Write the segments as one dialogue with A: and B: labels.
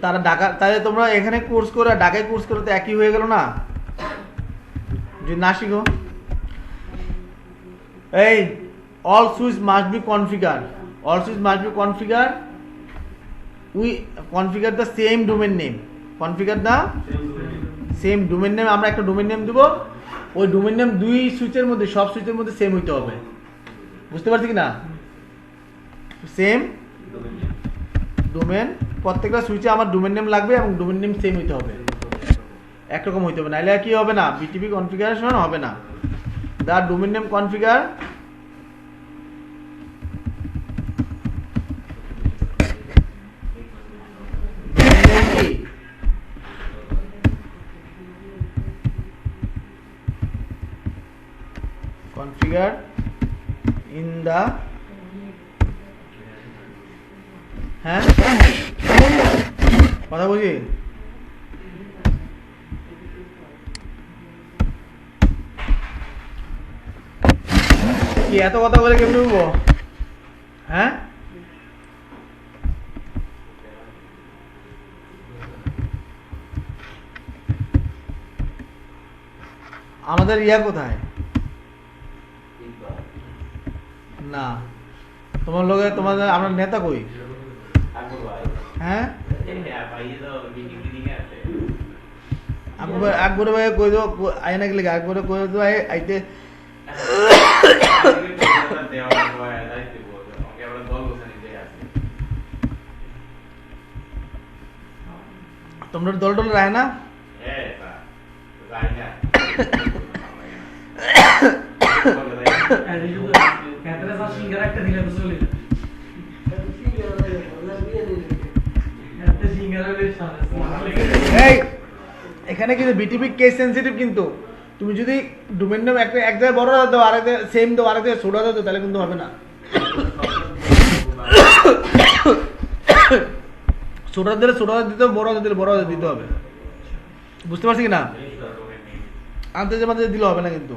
A: তারা ঢাকা, তাহলে তোমরা এখানে কোর্স করে ঢাকায় কোর্স করে তো একই হয়ে গেল না যদি না শিখো। এই all switch must be configured, all switch must be configured, we configure the same domain name, configure the same domain name। আমরা একটা ডোমেইন নেম দেব, ওই ডোমেইন নেম দুই সুইচের মধ্যে, সব সুইচের মধ্যে সেম হইতে হবে। বুঝতে পারছি কি না? সেম ডোমেন, প্রত্যেকটা সুইচে আমার ডোমেন নেম লাগবে এবং ডোমেন নেম সেম হইতে হবে, একরকম হইতে হবে, নাহলে কি হবে না, বিটিপি কনফিগারেশন হবে না। The domain name configure configured in the হ্যাঁ কথা বুঝি কি এত কথা বলে কেমনে বুঝবো? হ্যাঁ আমাদের ইয়া কোথায়? না তোমার লোকে তোমাদের আমরা নেতা কই? হ্যাঁ আকবর ভাই কই দো আয়না গেলে আকবর কই দো আইতে তোমরা দল টল রায় না? এখানে কিন্তু বিটিপি কেস সেন্সিটিভ, কিন্তু তুমি যদি ডোমেইন নেম একটা এক জায়গায় বড় দাও আরেক জায়গায় সেম দাও আরেক জায়গায় ছোট দাও তাহলে কিন্তু হবে না। ছোট দিলে ছোট দিতে হবে, বড় দিলে বড় দিতে হবে। বুঝতে পারছি কি না? আনতে যে মাঝে দিলে হবে না কিন্তু।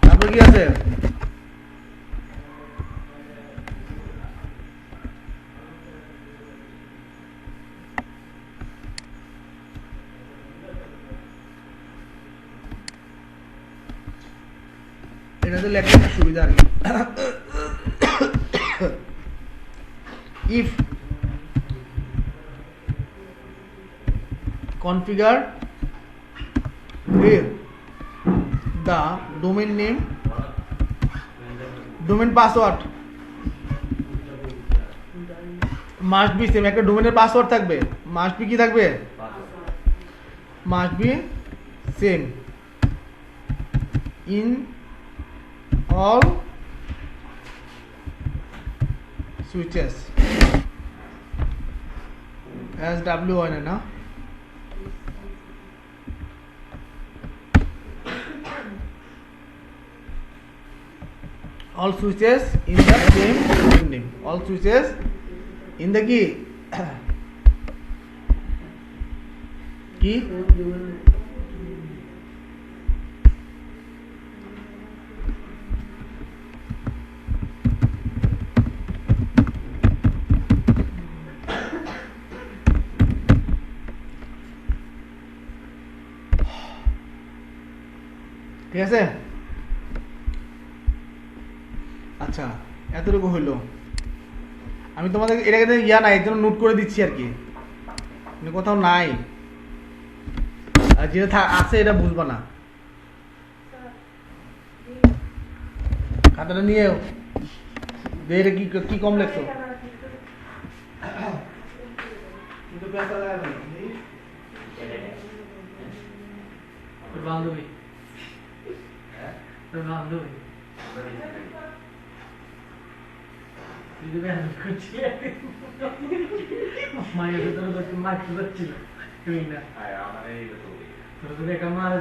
A: তারপর কি আছে? এটাতে লেখা সুবিধা আর কি। If configure where the domain name, domain password must be same, একটা ডোমেনের পাসওয়ার্ড থাকবে, must be কি থাকবে? must be same in all switches as w1 না all switches in the same domain name, all switches in the কি কি ঠিক আছে? আচ্ছা এতটুকু হইলো, আমি তোমাদের এটাকে ইয়া নাই এর জন্য নোট করে দিচ্ছি আর কি, কোথাও নাই, আর যেটা আছে এটা বুঝবা না। খাতাটা নিয়ে এটা কি কি কম লেখছো? বান্ধবী বান্ধবী মায়ের ভেতরে মারতে পারছিল তুই না তোর তো দেখা মার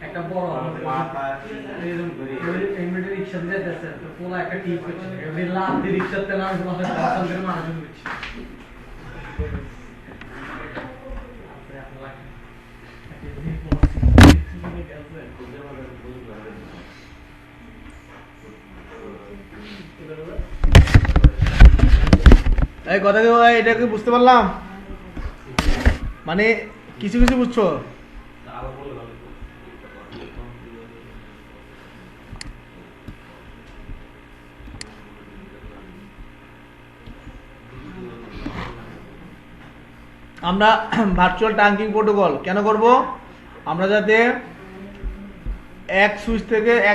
B: একটা বড় এমনি রিক্সা দিয়ে যাচ্ছে তো পোলা একটা ঠিক করছে এমনি লাভ দিয়ে রিক্সাতে না আমাদের দোকানদার মানুষজন করছে
A: এই কথা কি এটা কি বুঝতে পারলাম? মানে কিছু কিছু বুঝছো? আমরা ভার্চুয়াল ট্রাঙ্কিং প্রোটোকল কেন করব? আমরা যাতে এক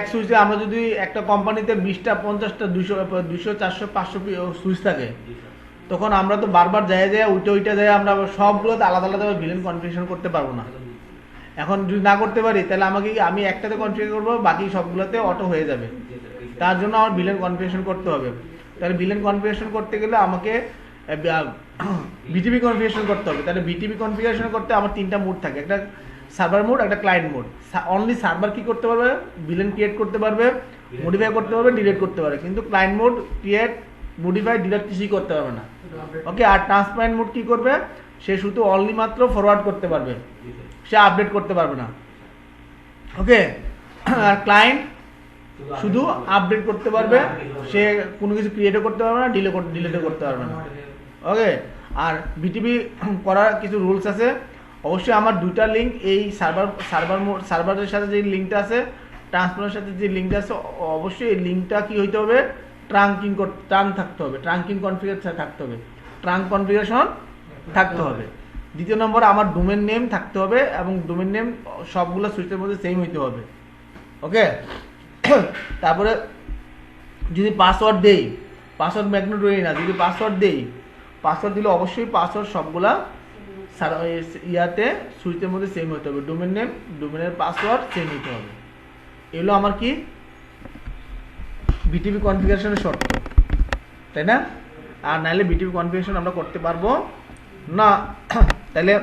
A: সুইচে আমরা যদি একটা কোম্পানিতে 20টা 50টা 200 400 500 সুইচ থাকে, তখন আমরা তো বারবার যায় ওইটা যায় আমরা সবগুলোতে আলাদা আলাদা ভিলেন কনফিগারেশন করতে পারবো না। এখন যদি না করতে পারি তাহলে আমি একটাতে কনফিগার করবো, বাকি সবগুলোতে অটো হয়ে যাবে। তার জন্য আমার ভিলেন কনফিগারেশন করতে হবে। তাহলে ভিলেন কনফিগারেশন করতে গেলে আমাকে বিটিপি কনফিগারেশন করতে হবে। তাহলে বিটিপি কনফিগারেশন করতে আমার 3টা মোড থাকে, একটা সার্ভার মোড, একটা ক্লায়েন্ট মোড। অনলি সার্ভার কি করতে পারবে? ভিলেন ক্রিয়েট করতে পারবে, মডিফাই করতে পারবে, ডিলিট করতে পারবে, কিন্তু client mode create modify delete কিছুই করতে পারবে না। ওকে, আর ট্রান্সপারেন্ট মোড কি করবে? সে শুধু অনলি মাত্র ফরওয়ার্ড করতে পারবে, সে আপডেট করতে পারবে না। ওকে, আর ক্লায়েন্ট শুধু আপডেট করতে পারবে, সে কোনো কিছু ক্রিয়েটও করতে পারবে না, ডিলিটও করতে পারবে না। ওকে, আর বিটিপি করার কিছু রুলস আছে। অবশ্যই আমার 2টা লিঙ্ক, এই সার্ভারের সাথে যে লিঙ্কটা আছে, ট্রান্সফারের সাথে যে লিঙ্কটা আছে, অবশ্যই এই লিঙ্কটা কি হইতে হবে? ট্রাঙ্ক থাকতে হবে, ট্রাঙ্কিং কনফিগারেশন থাকতে হবে, ট্রাঙ্ক কনফিগারেশন থাকতে হবে। দ্বিতীয় নম্বরে আমার ডোমেন নেম থাকতে হবে, এবং ডোমেন নেম সবগুলো সুইচের মধ্যে সেম হইতে হবে। ওকে, তারপরে যদি পাসওয়ার্ড দেই, পাসওয়ার্ড ম্যাগনেটরি না, যদি পাসওয়ার্ড দেই, পাসওয়ার্ড দিলে অবশ্যই পাসওয়ার্ড সবগুলা ইয়াতে সুইচের মধ্যে সেম হতে হবে। ডোমেন নেম, ডোমেনের পাসওয়ার্ড সেম হতে হবে। এগুলো আমার কি বিটিপি কনফিগারেশনের শর্ত, তাই না? আর নাহলে বিটিপি কনফিগারেশন আমরা করতে পারবো না। তাহলে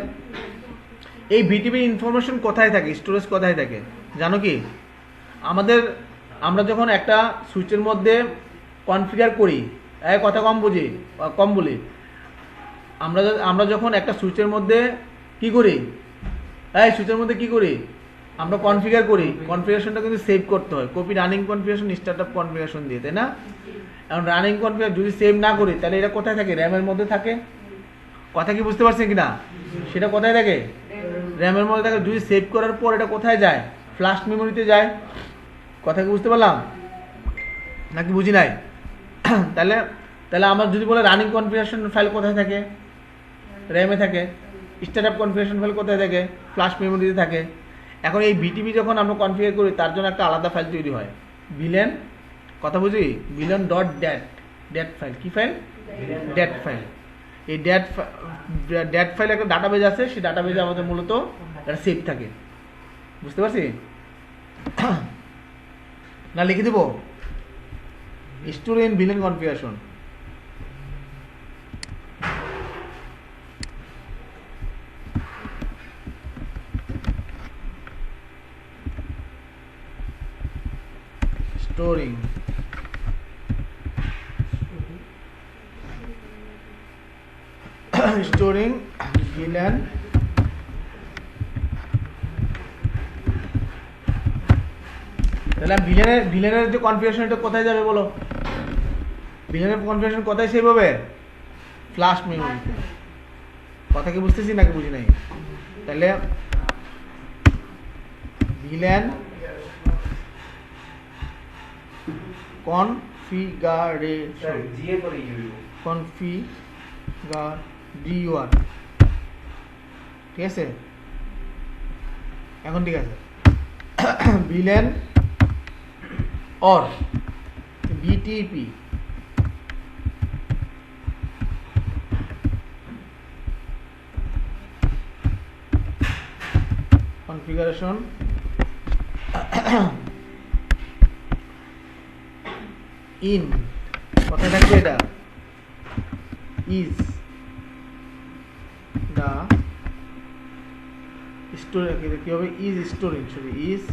A: এই বিটিপি ইনফরমেশন কোথায় থাকে, স্টোরেজ কোথায় থাকে জানো কি? আমরা যখন একটা সুইচের মধ্যে কনফিগার করি, কথা কম বলি, আমরা যখন একটা সুইচের মধ্যে কি করি, সুইচের মধ্যে কি করি, আমরা কনফিগার করি, কনফিগারেশনটা কিন্তু সেভ করতে হয়। Copy running configuration, startup configuration দিয়ে, তাই না? এখন রানিং কনফিগার যদি সেভ না করি, তাহলে এটা কোথায় থাকে? র্যামের মধ্যে থাকে। কথা কি বুঝতে পারছেন কিনা? সেটা কোথায় থাকে? র্যামের মধ্যে থাকে। যদি সেভ করার পর এটা কোথায় যায়? ফ্ল্যাশ মেমোরিতে যায়। কথা কি বুঝতে পারলাম নাকি বুঝি নাই? তাহলে আমার যদি বলে রানিং কনফিগারেশন ফাইল কোথায় থাকে? র্যামে থাকে। স্টার্টআপ কনফিগারেশন ফাইল কোথায় থাকে? ফ্ল্যাশ মেমোরিতে থাকে। এখন এই বিটিপি যখন আমরা কনফিগার করি, তার জন্য একটা আলাদা ফাইল তৈরি হয়, ভিলেন। কথা বুঝি? Villain dot that file. কি ফাইল? That file. এই ড্যাট ফাইল একটা ডাটাবেজ আছে, সেই ডাটাবেজে আমাদের মূলত একটা সেভ থাকে। বুঝতে পারছি না? লিখে দেবো store in villain configuration. storing VLAN তাহলে ভিলেনের যে কনফিগারেশন, এটা কোথায় যাবে বলো? ভিলেনের কনফিগারেশন কোথায় সেভ হবে? ফ্ল্যাশ মেমোরিতে। কথা কি বুঝতেছি নাকি বুঝি নাই? তাহলে ভিলেন কনফিগার DUR, ঠিক আছে? এখন ঠিক আছে। Villain or BTP configuration in, কোথায় থাকবে এটা? ইজ স্টোর কি হবে, is storing, sorry is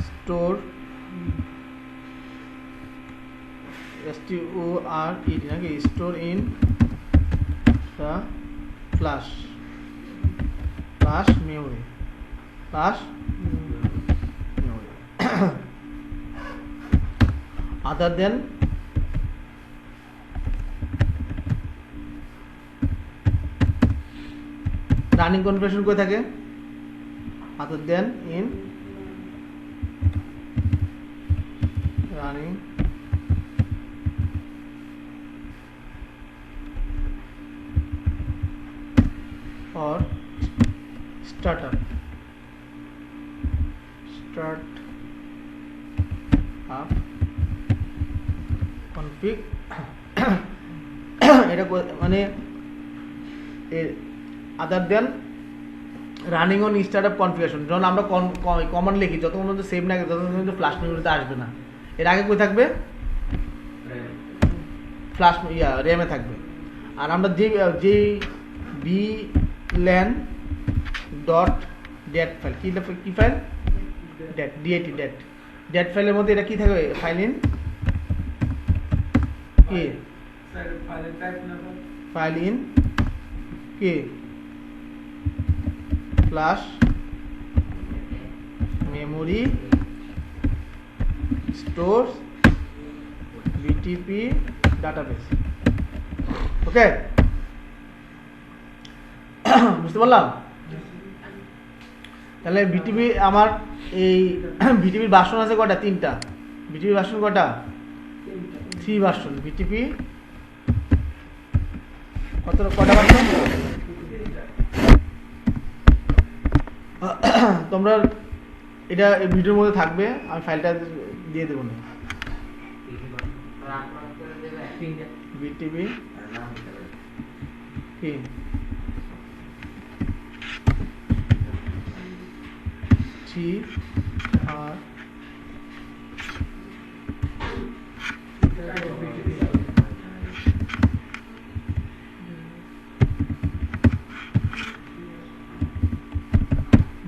A: store STORED নাকি, store in the flash memory, other than running configuration করে থাকে, other than in running or start up config এটা মানে other than running on start up configuration, যখন আমরা command লিখি যতক্ষণ পর্যন্ত সেভ না ততক্ষণ পর্যন্ত ফ্ল্যাশ মেমোরিতে আসবে না, এর আগে কই থাকবে, ফ্ল্যাশ র্যামে থাকবে। আর আমরা যে VLAN ডট ডেট ফাইল, কি ফাইল, ডেট ফাইলের মধ্যে এটা কি থাকবে, ফাইল ইন কি, ফাইল ইন কি flash memory store BTP database. Okay, বুঝতে পারলাম? তাহলে বিটিপি আমার এই বিটিপির ভার্সন আছে কটা, 3টা। বিটিপি ভার্সন কটা, 3 ভার্সন। বিটিপি কটা ভার্সন? তোমরা এটা ভিডিওর মধ্যে থাকবে, আমি ফাইলটা দিয়ে দেবো না। বিটিপি কি আর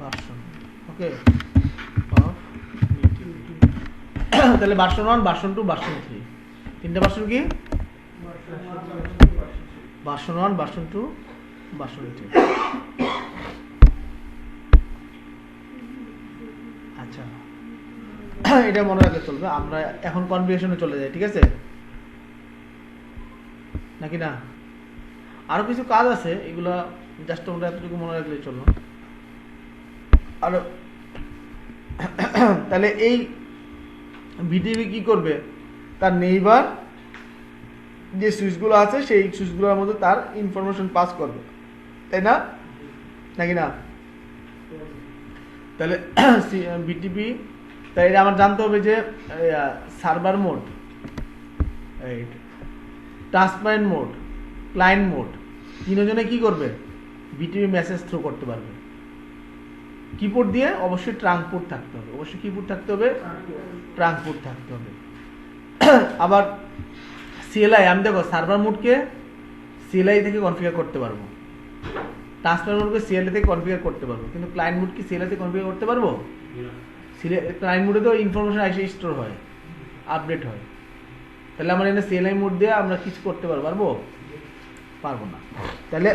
A: ভার্সন, ওকে, তাহলে ভার্সন 1, ভার্সন 2, ভার্সন 3, 3টা ভার্সন কি, ভার্সন 1, ভার্সন 2, ভার্সন 3। আচ্ছা, এটা মনে রাখলে চলবে। আমরা এখন কনফিগারেশনে চলে যাই, ঠিক আছে নাকি না? আরো কিছু কাজ আছে, এগুলা জাস্ট তোমরা এতটুকু মনে রাখলে চলো। আর তাহলে এই বিটিপি কি করবে, তার নেইবার যে সুইচগুলো আছে সেই সুইচগুলোর মধ্যে তার ইনফরমেশন পাস করবে, তাই না নাকি না? তাহলে বিটিপি, তাই এটা আমার জানতে হবে যে server mode, transparent mode, client mode, তিনজনে কি করবে, বিটিপি মেসেজ থ্রু করতে পারবে। কিবোর্ড দিয়ে অবশ্যই ট্রাঙ্ক পোর্ট থাকতে হবে, অবশ্যই কিবোর্ড থাকতে হবে, ট্রাঙ্ক পোর্ট থাকতে হবে। আবার CLI, আমি দেখো সার্ভার মোডকে CLI থেকে কনফিগার করতে পারবো, ট্রান্সপারেন্ট মোডকে CLI থেকে কনফিগার করতে পারবো, কিন্তু ক্লায়েন্ট মোড কি CLI থেকে কনফিগার করতে পারবো? ক্লায়েন্ট মোডে তো ইনফরমেশন এসে স্টোর হয়, আপডেট হয়। তাহলে আমরা এখানে CLI মোড দিয়ে আমরা কিছু করতে পারবো না। তাহলে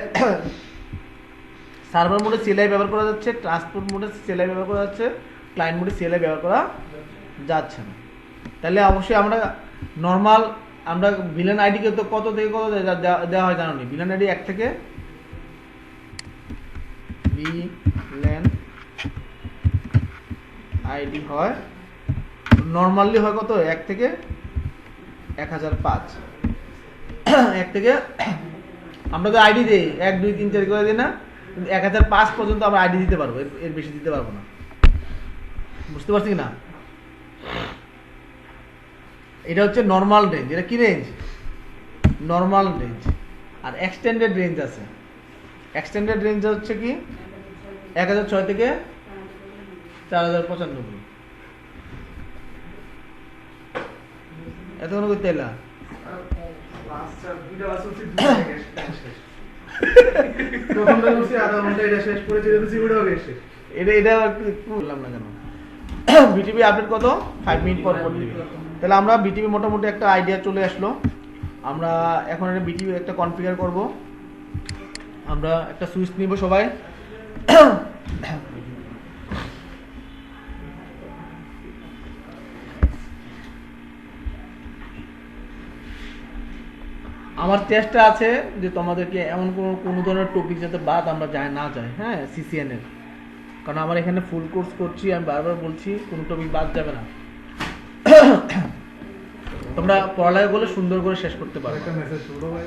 A: সার্ভার মোডে CLI ব্যবহার করা যাচ্ছে, ট্রান্সপোর্ট মোডে CLI ব্যবহার করা যাচ্ছে, ক্লায়েন্ট মোডে CLI ব্যবহার করা যাচ্ছে না। তাহলে অবশ্যই আমরা নর্মাল, আমরা ভিলেন আইডিকে তো কত থেকে কত দেওয়া হয় জানো নি? ভিলেন আইডি 1 থেকে, ভিলেন আইডি হয় নর্মালি হয় কত, 1 থেকে 1005। 1 থেকে আমরা তো আইডি দিই 1 2 3 4 করে দিই না, 1005 পর্যন্ত আমরা আইডি দিতে পারবো, এর বেশি দিতে পারবো না। বুঝতে পারছি কি না? এটা হচ্ছে নর্মাল রেঞ্জ। এটা কি রেঞ্জ? Normal range. আর এক্সটেন্ডেড রেঞ্জ আছে। এক্সটেন্ডেড রেঞ্জ হচ্ছে কি 1006 থেকে 4095। এতক্ষণ করতে এলা
C: প্রথমটা করছি আধা ঘন্টা, এটা শেষ করেছি, এটা তো সিভিটাও গেছে।
A: এটা বললাম না কেন। বিটিভি আপডেট কত 5 মিনিট পর পর দিবে। তাহলে আমরা বিটিভি মোটামুটি একটা আইডিয়া চলে আসলো। আমরা এখন একটা বিটিভি একটা কনফিগার করব। আমরা একটা সুইচ নিব সবাই। আমার চেষ্টা আছে যে তোমাদেরকে এমন কোনো ধরনের টপিক যাতে বাদ আমরা না যাই, হ্যাঁ, সিসিএন এর। কারণ আমার এখানে ফুল কোর্স করছি, আমি বারবার বলছি কোনো টপিক বাদ যাবে না। তোমরা পড়ালেখা করলে সুন্দর করে শেষ করতে পারো।
C: একটা মেসেজ ছোট ভাই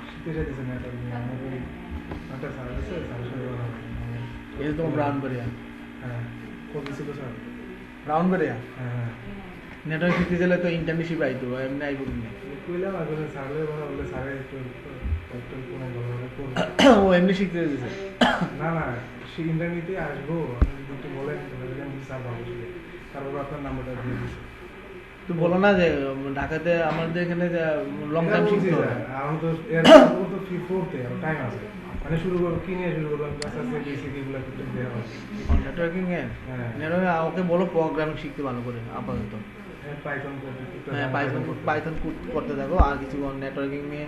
C: শিখতে চাইতেছে না, এটা আমাদের একটা স্যার আছে, স্যারের সাথে কথা বলছি।
A: এই যে তোমার ব্রাউনবেরিয়া,
C: হ্যাঁ কোথায় ছিল স্যার?
A: ব্রাউনবেরিয়া
C: হ্যাঁ
A: নেটওয়ার্ক শিখতে গেলে তো ইন্টার্নশিপ আইতো, এমনি আইব না।
C: কইলাম আসলে স্যারের কথা বললে স্যারে একটু কোনো ভালোভাবে করবে।
A: ও এমনি শিখতে দিয়েছে।
C: না না, সে ইন্টারনেটে আসবো, আপনি যদি একটু বলেন তাহলে আমি স্যার ভালো ছিল, তারপর আপনার নাম্বারটা দিয়ে দিচ্ছি।
A: তো বলো না যে ঢাকাতে আমাদের এখানে লং টাইম শিখতে হবে।
C: এখন তো এর তো ফি পড়তে আর টাইম আছে, মানে শুরু করবো কি নিয়ে শুরু করবো, ক্লাস আছে বেসিক এগুলো একটু দেওয়া হয়।
A: নেটওয়ার্কিং এ
C: হ্যাঁ।
A: ওকে বলো প্রোগ্রামিং শিখতে ভালো করে আপাতত।
C: পাইথন
A: হ্যাঁ, পাইথন করতে থাকো, আর কিছু নেটওয়ার্কিং নিয়ে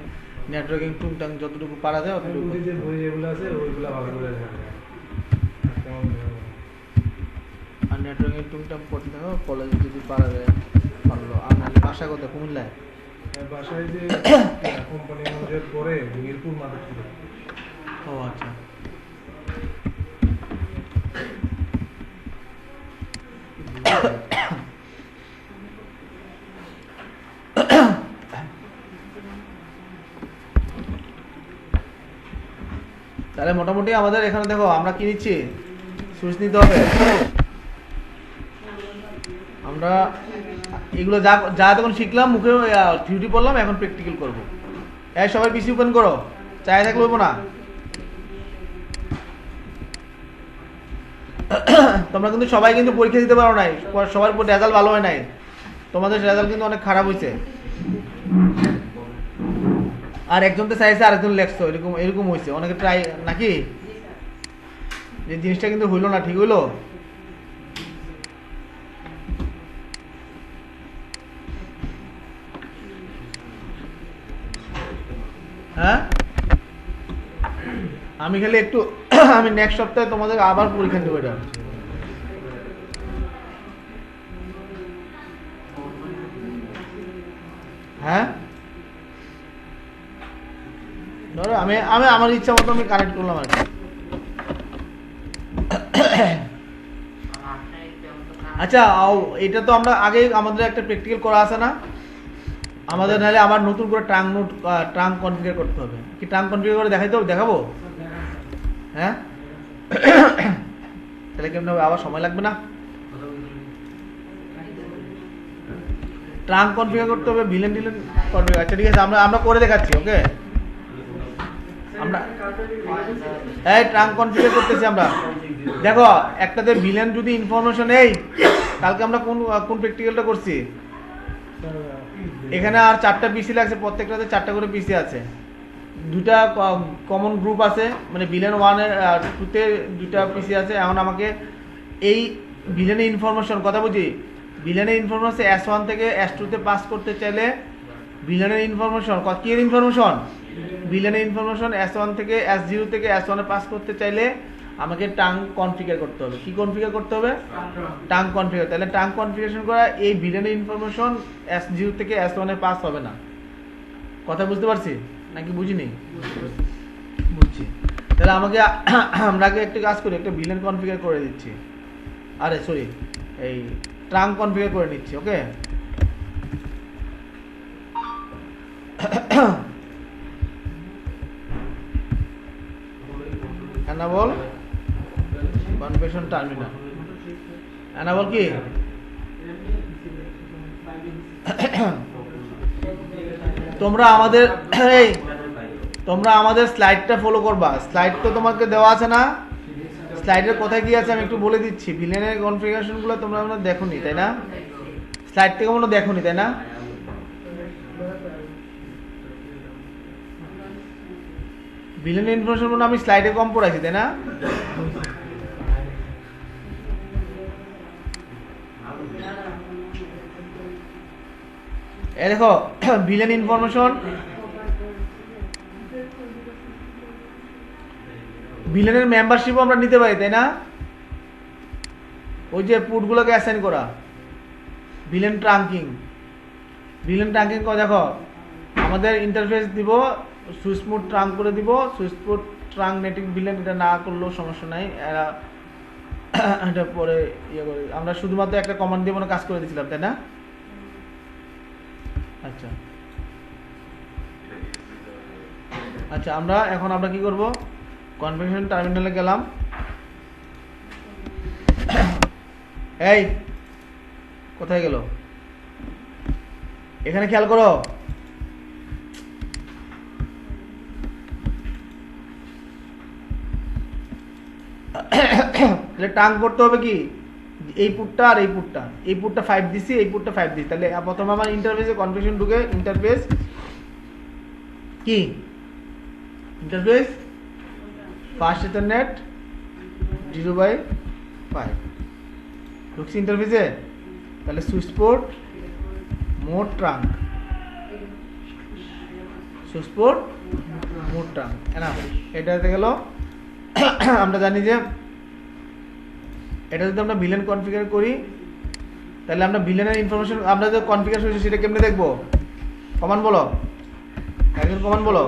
A: নেটওয়ার্কিং টুংটাং যতটুকু পারা যায় অতটুকু।
C: যে বই যেগুলো আছে ওইগুলো ভালো করে দেখা যায়। তেমন
A: আর নেটওয়ার্কিং টুংটাং করতে থাকো, কলেজে যদি পারা যায় ভালো। আর নাহলে বাসা কোথায়? কুমিল্লায়?
C: বাসায় যে কোম্পানি ম্যানেজার পরে মিরপুর মাধবপুরে।
A: ও আচ্ছা। তাহলে মোটামুটি আমাদের এখানে দেখো আমরা কি নিচ্ছি, সুইচ নিতে হবে। আমরা এগুলো যা যা তখন শিখলাম, মুখে থিওরি পড়লাম, এখন প্র্যাকটিক্যাল করবো। এই সবাই পিসি ওপেন করো, চাই থাকলে হইব না। তোমরা কিন্তু সবাই কিন্তু পরীক্ষা দিতে পারো নাই, সবার রেজাল্ট ভালো হয় নাই, তোমাদের রেজাল্ট কিন্তু অনেক খারাপ হয়েছে। আর একজন তো চাইছে আরেকজন লেখছো, এরকম এরকম হয়েছে অনেকে ট্রাই নাকি, যে জিনিসটা কিন্তু হইলো না, ঠিক হইলো? হ্যাঁ, আমি খালি একটু আমি নেক্সট সপ্তাহে তোমাদের আবার পরীক্ষা দেবো এটা। হ্যাঁ, ধরো আমি আমি আমার ইচ্ছা মতো আমি কানেক্ট করলাম আর কি। আচ্ছা, এটা তো আমরা আগে আমাদের একটা প্র্যাকটিক্যাল করা আছে না আমাদের, নাহলে আবার নতুন করে ট্রাঙ্ক কনফিগার করতে হবে। কি ট্রাঙ্ক কনফিগার করে দেখাইতে হবে? দেখাবো? হ্যাঁ, তাহলে কেমন হবে? আবার সময় লাগবে না? ট্রাঙ্ক কনফিগার করতে হবে, ভিলেন কনফিগার। আচ্ছা ঠিক আছে, আমরা করে দেখাচ্ছি। ওকে, আমরা এই ট্রাঙ্ক কনফিগার করতেছি আমরা। দেখো, একটাতে ভিলেন যদি ইনফরমেশন, এই কালকে আমরা কোন প্র্যাকটিক্যালটা করছি, এখানে আর 4টা পিসি লাগছে, প্রত্যেকটাতে 4টা করে পিসি আছে, 2টা কমন গ্রুপ আছে, মানে ভিলেন 1 এর 2তে 2টা পিসি আছে। এখন আমাকে এই ভিলেনের ইনফরমেশন, কথা বুঝি, ভিলেনের ইনফরমেশন S1 থেকে S2 তে পাস করতে চাইলে ভিলেনের ইনফরমেশন, কি এর ইনফরমেশন? ভিলেনের ইনফরমেশন S1 থেকে S0 থেকে S1 এ পাস করতে চাইলে আমাকে ট্রাঙ্ক কনফিগার করতে হবে। কি কনফিগার করতে হবে? Trunk configure. তাহলে ট্রাঙ্ক কনফিগারেশন করা এই ভিলেনের ইনফরমেশন S0 থেকে S1 এ পাস হবে না। কথা বুঝতে পারছি নাকি বুঝিনি? বুঝছি। তাহলে আমাকে আমরা একটা কাজ করি, একটা ভিলেন কনফিগার করে দিচ্ছি, আরে সরি, এই ট্রাঙ্ক কনফিগার করে নিচ্ছি। ওকে, এনাবল কনফিগারেশন টার্মিনাল। এনাবল কি? তোমরা আমাদের স্লাইডটা ফলো করবা। স্লাইড তো তোমাকে দেওয়া আছে না? স্লাইডের কোথায় কি আছে আমি একটু বলে দিচ্ছি। ভিলেনের কনফিগারেশনগুলো তোমরা মনে দেখোনি, তাই না? স্লাইড থেকে মনে দেখোনি, তাই না? ভিলেনের ইনফরমেশন মানে আমি স্লাইডে কম পড়াইছি তাই না? এই দেখো ভিলেন ইনফরমেশন, ভিলেনের মেম্বারশিপও আমরা নিতে পারি তাই না? ওই যে পুটগুলোকে অ্যাসাইন করা, ভিলেন ট্রাঙ্কিং, ভিলেন ট্রাঙ্কিং করে দেখো আমাদের ইন্টারফেস দিব, সুইচ মোড ট্রাঙ্ক করে দিব, switch mode trunk netting villain, এটা না করলেও সমস্যা নাই, এরা এটা পরে ইয়ে করে আমরা শুধুমাত্র একটা কমান্ড দিয়ে মনে কাজ করে দিয়েছিলাম তাই না? আচ্ছা আচ্ছা আমরা কি করব, কনফিগারেশন টার্মিনালে গেলাম। এই কোথায় গেল? এখানে খেয়াল করো, তাহলে টাং করতে হবে কি, এই পুটটা আর এই পুটটা 5 দিছি, এই পুটটা 5 দিছি, তাহলে প্রথমে আমার ইন্টারফেসে কনফিগারেশন ঢুকে ইন্টারফেস কি, ইন্টারফেস ফাস্ট ইথারনেট 0/5 ঢুকছি ইন্টারফেসে, তাহলে switch port mode trunk, switch port mode trunk এনা, এটাতে গেল। আমরা জানি যে এটা যদি আমরা ভিলেন কনফিগার করি তাহলে আমরা ভিলেনের ইনফরমেশন আমরা যে কনফিগার হয়েছে সেটা কেমনে দেখবো? কমান্ড বলো, একজন কমান্ড বলো।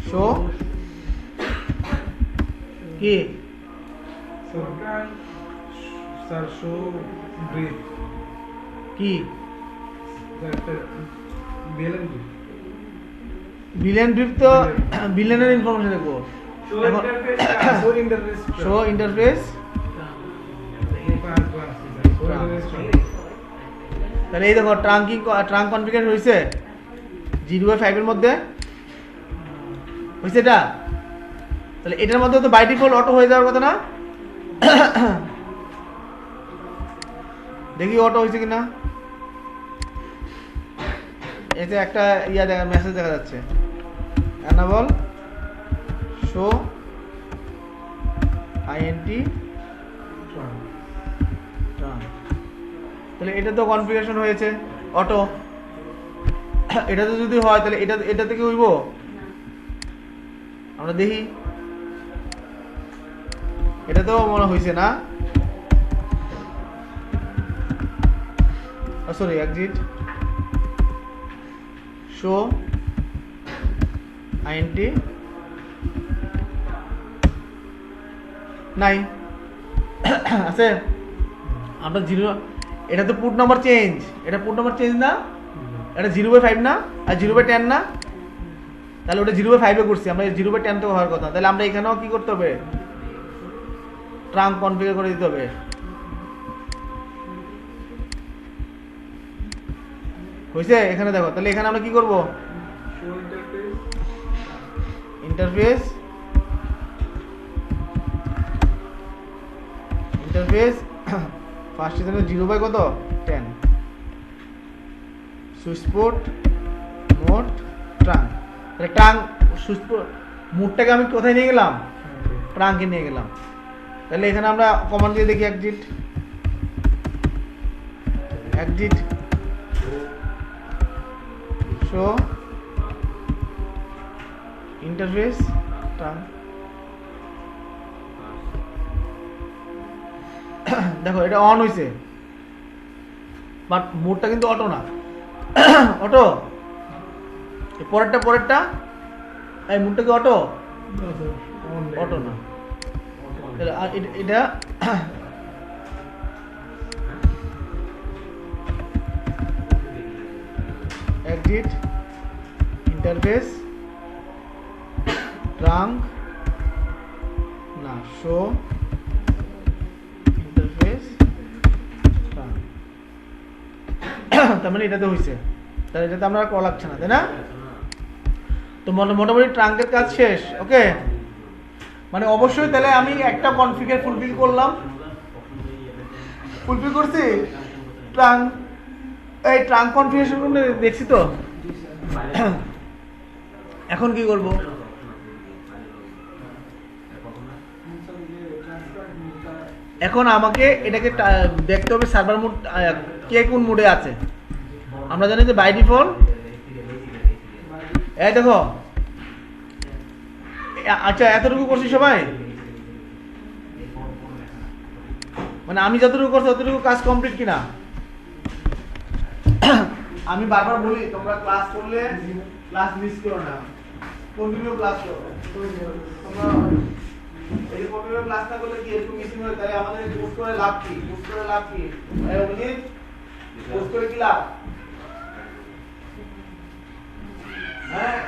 A: শো কি
C: স্যার শো ব্রিফ
A: কি
C: ভিলেন
A: ভিলেন ব্রিফ, তো ভিলেনের ইনফরমেশন দেখবো। শো ইন্টারফেস, তাহলে এই দেখো ট্রাঙ্ক কনফিগার হয়েছে 0/5 এর মধ্যে হয়েছে এটা, তাহলে এটার মধ্যে তো বাই ডিফল্ট অটো হয়ে যাওয়ার কথা না? দেখি অটো হয়েছে কিনা। এতে একটা মেসেজ দেখা যাচ্ছে, অ্যানাবল শো আইএনটি ট্রাঙ্ক, তাহলে এটা তো কনফিগারেশন হয়েছে অটো, এটা তো যদি হয় তাহলে এটা থেকে হইব, আমরা দেখি এটা তো মনে হয়েছে না, সরি এক্সিট শো আইএনটি নাই আছে, আমরা 0, এটা তো পুট নাম্বার চেঞ্জ, এটা পুট নাম্বার চেঞ্জ না, এটা 0/5 না আর 0/10 না, তাহলে ওটা 0/5 এ করছি আমরা, 0/10 তো হওয়ার কথা, তাহলে আমরা এখানেও কি করতে হবে, ট্রাঙ্ক কনফিগার করে দিতে হবে। হয়েছে এখানে দেখো, তাহলে এখানে আমরা কি করব, ইন্টারফেস ফার্স্ট এখানে 0/10 সুইচ পোর্ট মোড ট্রাঙ্ক, তাহলে ট্রাঙ্ক সুইচ পোর্ট মোডটাকে আমি কোথায় নিয়ে গেলাম, ট্রাঙ্কে নিয়ে গেলাম, তাহলে এখানে আমরা কমান্ড দিয়ে দেখি এক্সিট শো ইন্টারফেস ট্রাঙ্ক, দেখো এটা অন হয়েছে বাট মোডটা কিন্তু অটো না, অটো পরেরটা এই মোডটা কি অটো, অটো না, এটা এক্সিট ইন্টারফেস ট্রাঙ্ক না, শো ইন্টারফেস ট্রাঙ্ক, তার মানে এটাতে হয়েছে, তাহলে এটাতে আমরা কল লাগছে না তাই না? তো মোটামুটি ট্রাঙ্কের কাজ শেষ। ওকে, মানে অবশ্যই তাহলে আমি একটা কনফিগার ফুলফিল করছি, ট্রাঙ্ক কনফিগারেশন দেখছি তো। এখন কি করব, এখন আমাকে এটাকে দেখতে হবে সার্ভার মোড কে কোন মোডে আছে। আমরা জানি যে বাই ডিফল্ট এই দেখো, আচ্ছা এতটুকু করছি সবাই, মানে আমি যতটুকু করছি ততটুকু কাজ কমপ্লিট কিনা। আমি বারবার বলি তোমরা ক্লাস করলে ক্লাস মিস করো না, কন্টিনিউ ক্লাস করো। তোমরা এই যে কন্টিনিউ ক্লাস না করলে কি একটু মিসিং হয়, তাহলে আমাদের পোস্ট করে লাভ কি? পোস্ট করে লাভ কি? এই অভিজিৎ, পোস্ট করে কি লাভ? হ্যাঁ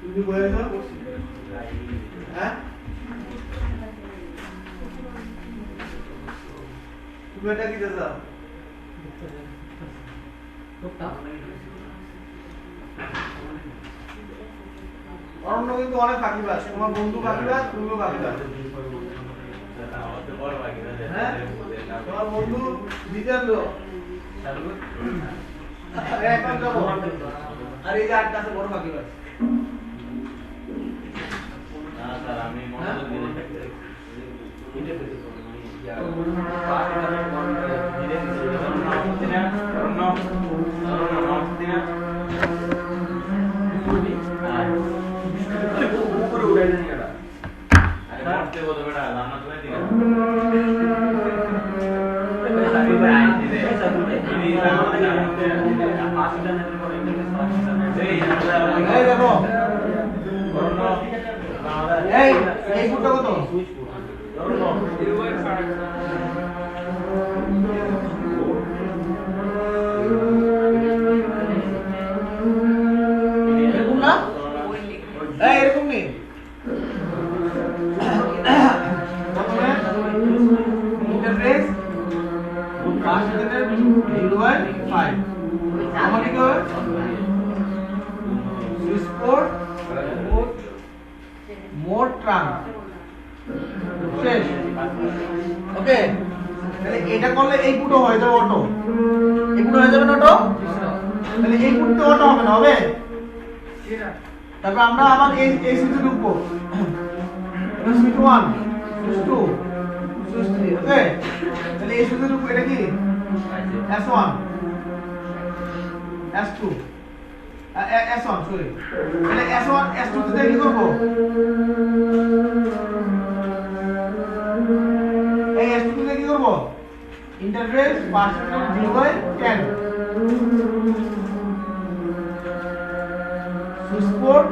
A: তুমি বলেছ হ্যাঁ, তুমি এটা কি চাও? অরণ্য কিন্তু অনেক ফাঁকিবাজ, তোমার বন্ধু ফাঁকিবাজ, তুমিও ফাঁকিবাজ। হ্যাঁ তোমার বন্ধু বিজার লোক, আর এই যে আট কাছে বড় ফাঁকিবাজ। এই ফুটটা কত? এরকম না, এরকম নেই। ইন্টারফেস 0.5 আমাকে কি হবে? সুইচ পোর্ট মোড ট্রান্স শেষ। ওকে, তাহলে এটা করলে এই পুটো হয়ে যাবে অটো, এই পুটো হয়ে যাবে না অটো, তাহলে এই পুটো অটো হবে না, হবে? তারপর আমরা আবার এই সুইচে ঢুকবো, সুইচ 1 সুইচ 2 সুইচ 3। ওকে, তাহলে এই সুইচে ঢুকবো, এটা কি S1 S2 S1 সরি, তাহলে S1 S2 তে কি করব? এই S2 তে কি করব? Interface percentage 0/10 switch port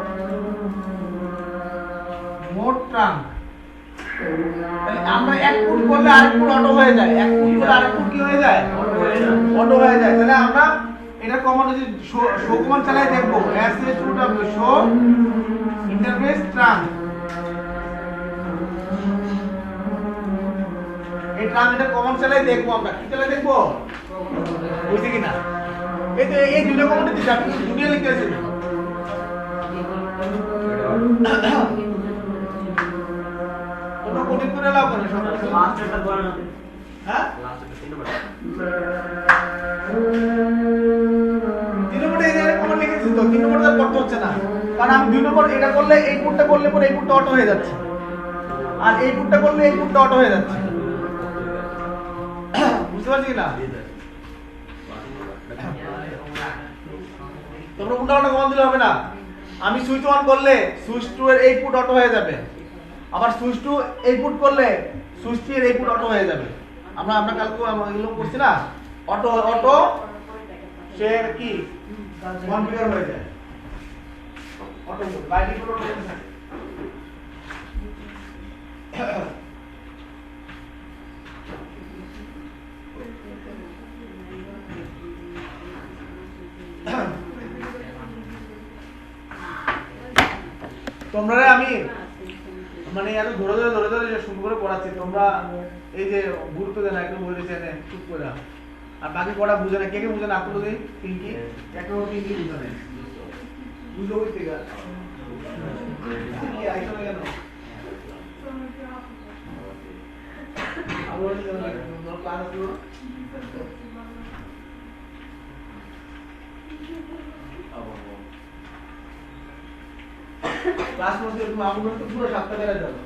A: mode trans. তাহলে আমরা এক পুট করলে আরেক পুট অটো হয়ে যায়, এক পুট করলে আরেক পুট কি হয়ে যায়? অটো হয়ে যায়। তাহলে আমরা এটা কমান্ড যদি শো কমান্ড চালাই দেখবো, S2W শো ইন্টারফেস ট্রান্স। এই ট্রান্স এটা কমান্ড চালাই দেখবো, আমরা কি চালাই দেখবো, বুঝছি কিনা? এই তো এই দুটো কমান্ড দিছি, আমি দুটো লিখেছি। তোমরা কোডিং করে লাও কেন সব? লাস্ট একটা বল না, হ্যাঁ লাস্ট একটা 3 নম্বর কমান্ড লিখেছি তো, 3 নম্বর দা করতে হচ্ছে না, কারণ আমি 2 নম্বর এটা করলে এই পুটটা করলে পরে এই পুটটা অটো হয়ে যাচ্ছে, আর এই পুটটা করলে এই পুটটা অটো হয়ে যাচ্ছে। বুঝতে পারছি না? তোমরা উল্টা কমান্ড দিলে হবে না। আমি সুইচ 1 করলে সুইচ 2 এর এই পুট অটো হয়ে যাবে, আবার সুইচ 2 এই পুট করলে সুইচ 3 এর এই পুট অটো হয়ে যাবে। আমরা কালকে এগুলো করছি না, অটো সে কি কনফিগার হয়ে যায়, অটো বাই ডিফল্ট হয়ে যায়। তোমরা আমি মানে এত ধরে শুরু করে পড়াচ্ছি, তোমরা এই যে গুরুত্ব দেন না, একটু বলেছে না চুপ করে, আর বাকি পড়া বুঝে না। কে কে বুঝে না? আপনি বুঝি পিঙ্কি একটা পিঙ্কি বুঝে না, বুঝো ওই থেকে ক্লাস মধ্যে তুমি আমার তো পুরো 7টা বেলা যাবে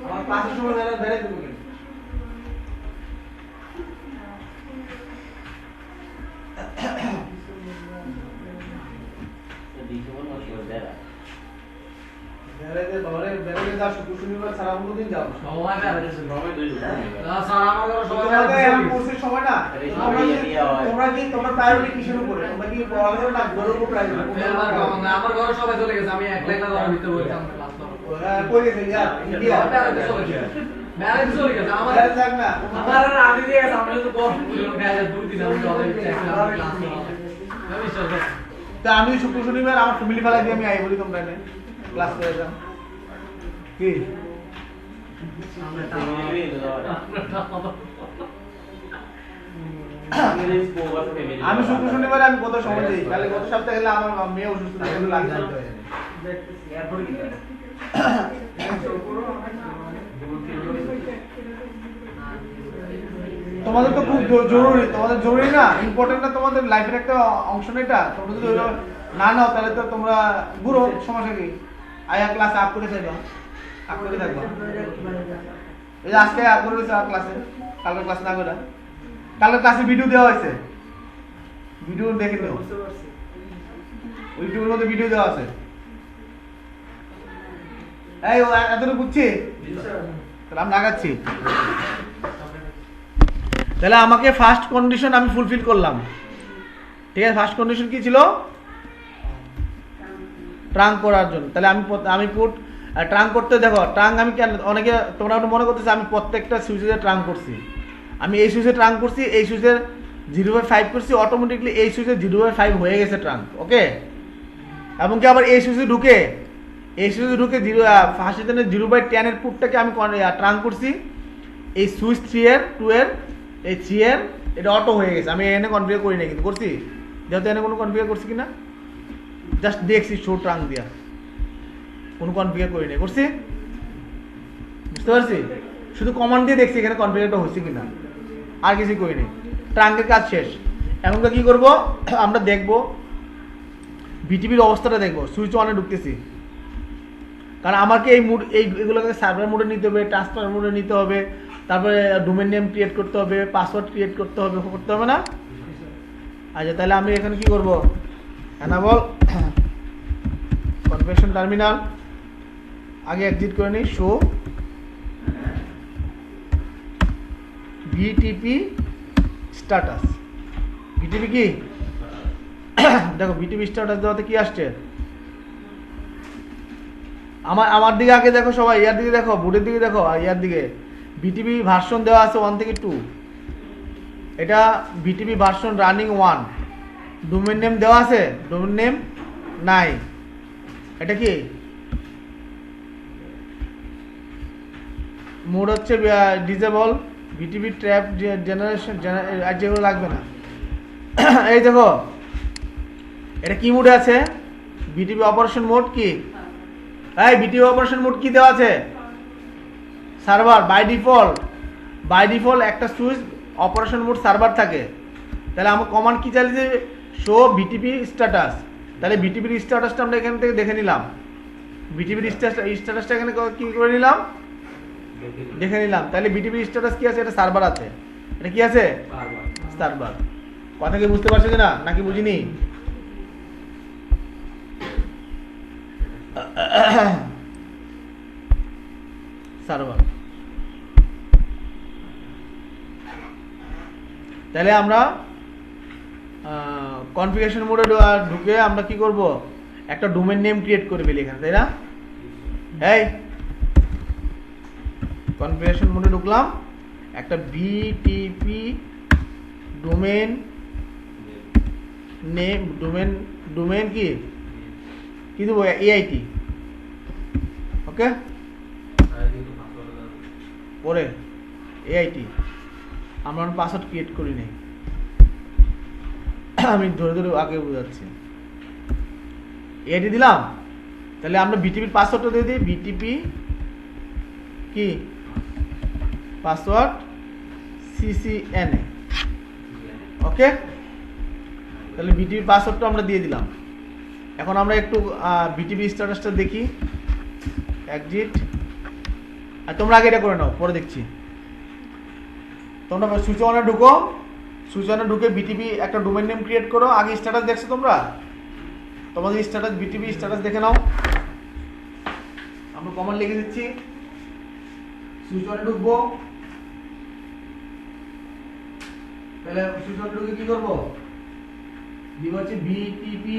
A: আমার ক্লাসের সময় বেড়াই দেবো কিন্তু বেড়াইতে ধরে বেড়াইতে যাও শুক্র শনিবার ছাড়া অন্য দিন যাও
B: সবাই বেড়াইতেছে না স্যার আমার ঘরে সবাই
A: তোমাদের এখন
B: বেড়াইতেছে
A: কোর্সের সময় না তোমরা প্রায়োরিটি কিসের উপরে তোমরা কি পড়াশোনা না ঘরের উপর প্রায়োরিটি
B: আমার ঘরে সবাই চলে গেছে আমি একলা একলা ঘরের ভিতরে বসে আমার ক্লাস করব
A: কই গেছে ইয়ার ইন্ডিয়া
B: বেড়াইতে চলে গেছে বেড়াইতে চলে গেছে আমার
A: বেড়াইতে যাক না
B: আমার আর আমি দিয়ে গেছে আমি তো বস পুরো গেছে 2 দিন আমি চলে গেছে একলা ক্লাস করব আমি চলে গেছে
A: তা আমি শুক্র শনিবার আমার ফ্যামিলি ফেলা দিয়ে আমি আই বলি তোমরা এনে ক্লাস করে যাও কি আমি শুক্র শনিবার আমি কত সময় দিই তাহলে গত সপ্তাহে গেলে আমার মেয়ে অসুস্থ ছিল লাগে
B: এরপর কি
A: তোমাদের তো খুব জরুরি তোমাদের জরুরি না ইম্পর্টেন্ট না তোমাদের লাইফের একটা অংশ না এটা তোমরা যদি ওইভাবে না নাও তাহলে তো তোমরা বুড়ো সমস্যা কি আয়া ক্লাস আপ করে যাইবা আপ করে থাকবা এই যে আজকে আপ করে দিয়েছে ক্লাসে কালকে ক্লাস না করে কালকে ক্লাসে ভিডিও দেওয়া হয়েছে ভিডিও দেখে নিও ইউটিউবের মধ্যে ভিডিও দেওয়া আছে এই এতটুকু বুঝছি তাহলে আমি লাগাচ্ছি তাহলে আমাকে ফার্স্ট কন্ডিশন আমি ফুলফিল করলাম ঠিক আছে ফার্স্ট কন্ডিশন কি ছিল ট্রাঙ্ক করার জন্য তাহলে আমি পুট ট্রাঙ্ক করতে দেখো ট্রাঙ্ক আমি কেন অনেকে তোমরা মনে করতেছো আমি প্রত্যেকটা সুইচে ট্রাঙ্ক করছি আমি এই সুইচে ট্রাঙ্ক করছি এই সুইচের 0.5 করছি অটোমেটিকলি এই সুইচে 0.5 হয়ে গেছে ট্রাঙ্ক ওকে এবং কি আবার এই সুইচে ঢুকে ফার্স্ট 0/10 এর পুটটাকে আমি ট্রাঙ্ক করছি এই সুইচ 3 এর 2 এর এই 3 এর এটা অটো হয়ে গেছে আমি এনে কনফিগার করি না কিন্তু করছি যেহেতু এনে কোনো কনফিগার করছি কিনা জাস্ট দেখছি শো ট্রাঙ্ক দিয়া কোনো কনফিগার করি না করছি বুঝতে পারছি শুধু কমান্ড দিয়ে দেখছি এখানে কনফিগারটা হচ্ছে কিনা আর কিছু করি নি ট্রাঙ্কের কাজ শেষ এখন কি করব আমরা দেখব বিটিভির অবস্থাটা দেখব সুইচ অনে ঢুকতেছি কারণ আমাকে এগুলোকে সার্ভার মোডে নিতে হবে ট্রান্সফার মোডে নিতে হবে তারপরে ডোমেন নেম ক্রিয়েট করতে হবে পাসওয়ার্ড ক্রিয়েট করতে হবে না আচ্ছা তাহলে আমি এখানে কি করব এনাবল কনফিগারেশন টার্মিনাল আগে এক্সিট করে নিই শো বিটিপি স্ট্যাটাস বিটিপি কি দেখো বিটিপি স্ট্যাটাস দেওয়াতে কি আসছে আমার দিকে আগে দেখো সবাই ইয়ার দিকে দেখো বুটের দিকে দেখো আর ইয়ার দিকে বিটিপি ভার্সন দেওয়া আছে 1 থেকে 2 এটা BTP version running 1 domain name দেওয়া আছে ডোমেন নেম নাই এটা কি মোড হচ্ছে ডিসেবল বিটিপি ট্র্যাপ জেনারেশন আর যেগুলো লাগবে না এই দেখো এটা কি মোডে আছে বিটিপি অপারেশন মোড কি এই বিটিপি অপারেশন মোড কি দেওয়া আছে সার্ভার বাই ডিফল্ট একটা সুইচ অপারেশন মোড সার্ভার থাকে তাহলে আমার কমান্ড কি চালিয়েছে শো বিটিপি স্ট্যাটাস তাহলে বিটিপির স্ট্যাটাসটা আমরা এখান থেকে দেখে নিলাম বিটিপির স্ট্যাটাসটা এখানে কি করে নিলাম দেখে নিলাম তাহলে বিটিপির স্ট্যাটাস কি আছে এটা সার্ভার আছে এটা কি আছে সার্ভার কথা কি বুঝতে পারছো কিনা নাকি বুঝিনি সার্ভার তাহলে আমরা কনফিগারেশন মোডে ঢুকে আমরা কি করব একটা ডোমেন নেম ক্রিয়েট করে ফেলি এখানে তাই না এই কনফিগারেশন মোডে ঢুকলাম একটা বিটিপি ডোমেন নেম ডোমেন কি দেবো এআইটি ওকে পরে এআইটি আমরা পাসওয়ার্ড ক্রিয়েট করি নাই আমি ধরে আগে বোঝাচ্ছি এআইডি দিলাম, তাহলে আমরা বিটিপির পাসওয়ার্ডটা দিয়ে দিই, বিটিপি কি পাসওয়ার্ড সিসিএনএ। ওকে, তাহলে বিটিপি পাসওয়ার্ডটা আমরা দিয়ে দিলাম। এখন আমরা একটু বিটিপি স্ট্যাটাসটা দেখি, এক্সিট। আর তোমরা আগে এটা করে নাও, পরে দেখছি। তোমরা সুইচ অনে ঢুকো, সুইচ অনে ঢুকে বিটিপি একটা ডোমেইন নেম ক্রিয়েট করো। আগে স্ট্যাটাস দেখছো তোমরা, তোমাদের স্ট্যাটাস বিটিপি স্ট্যাটাস দেখে নাও। আমরা কমান্ড লিখে দিচ্ছি, সুইচ অনে ঢুকবো। তাহলে সুইচ অনে ঢুকে কি করবো, দিব হচ্ছে বিটিপি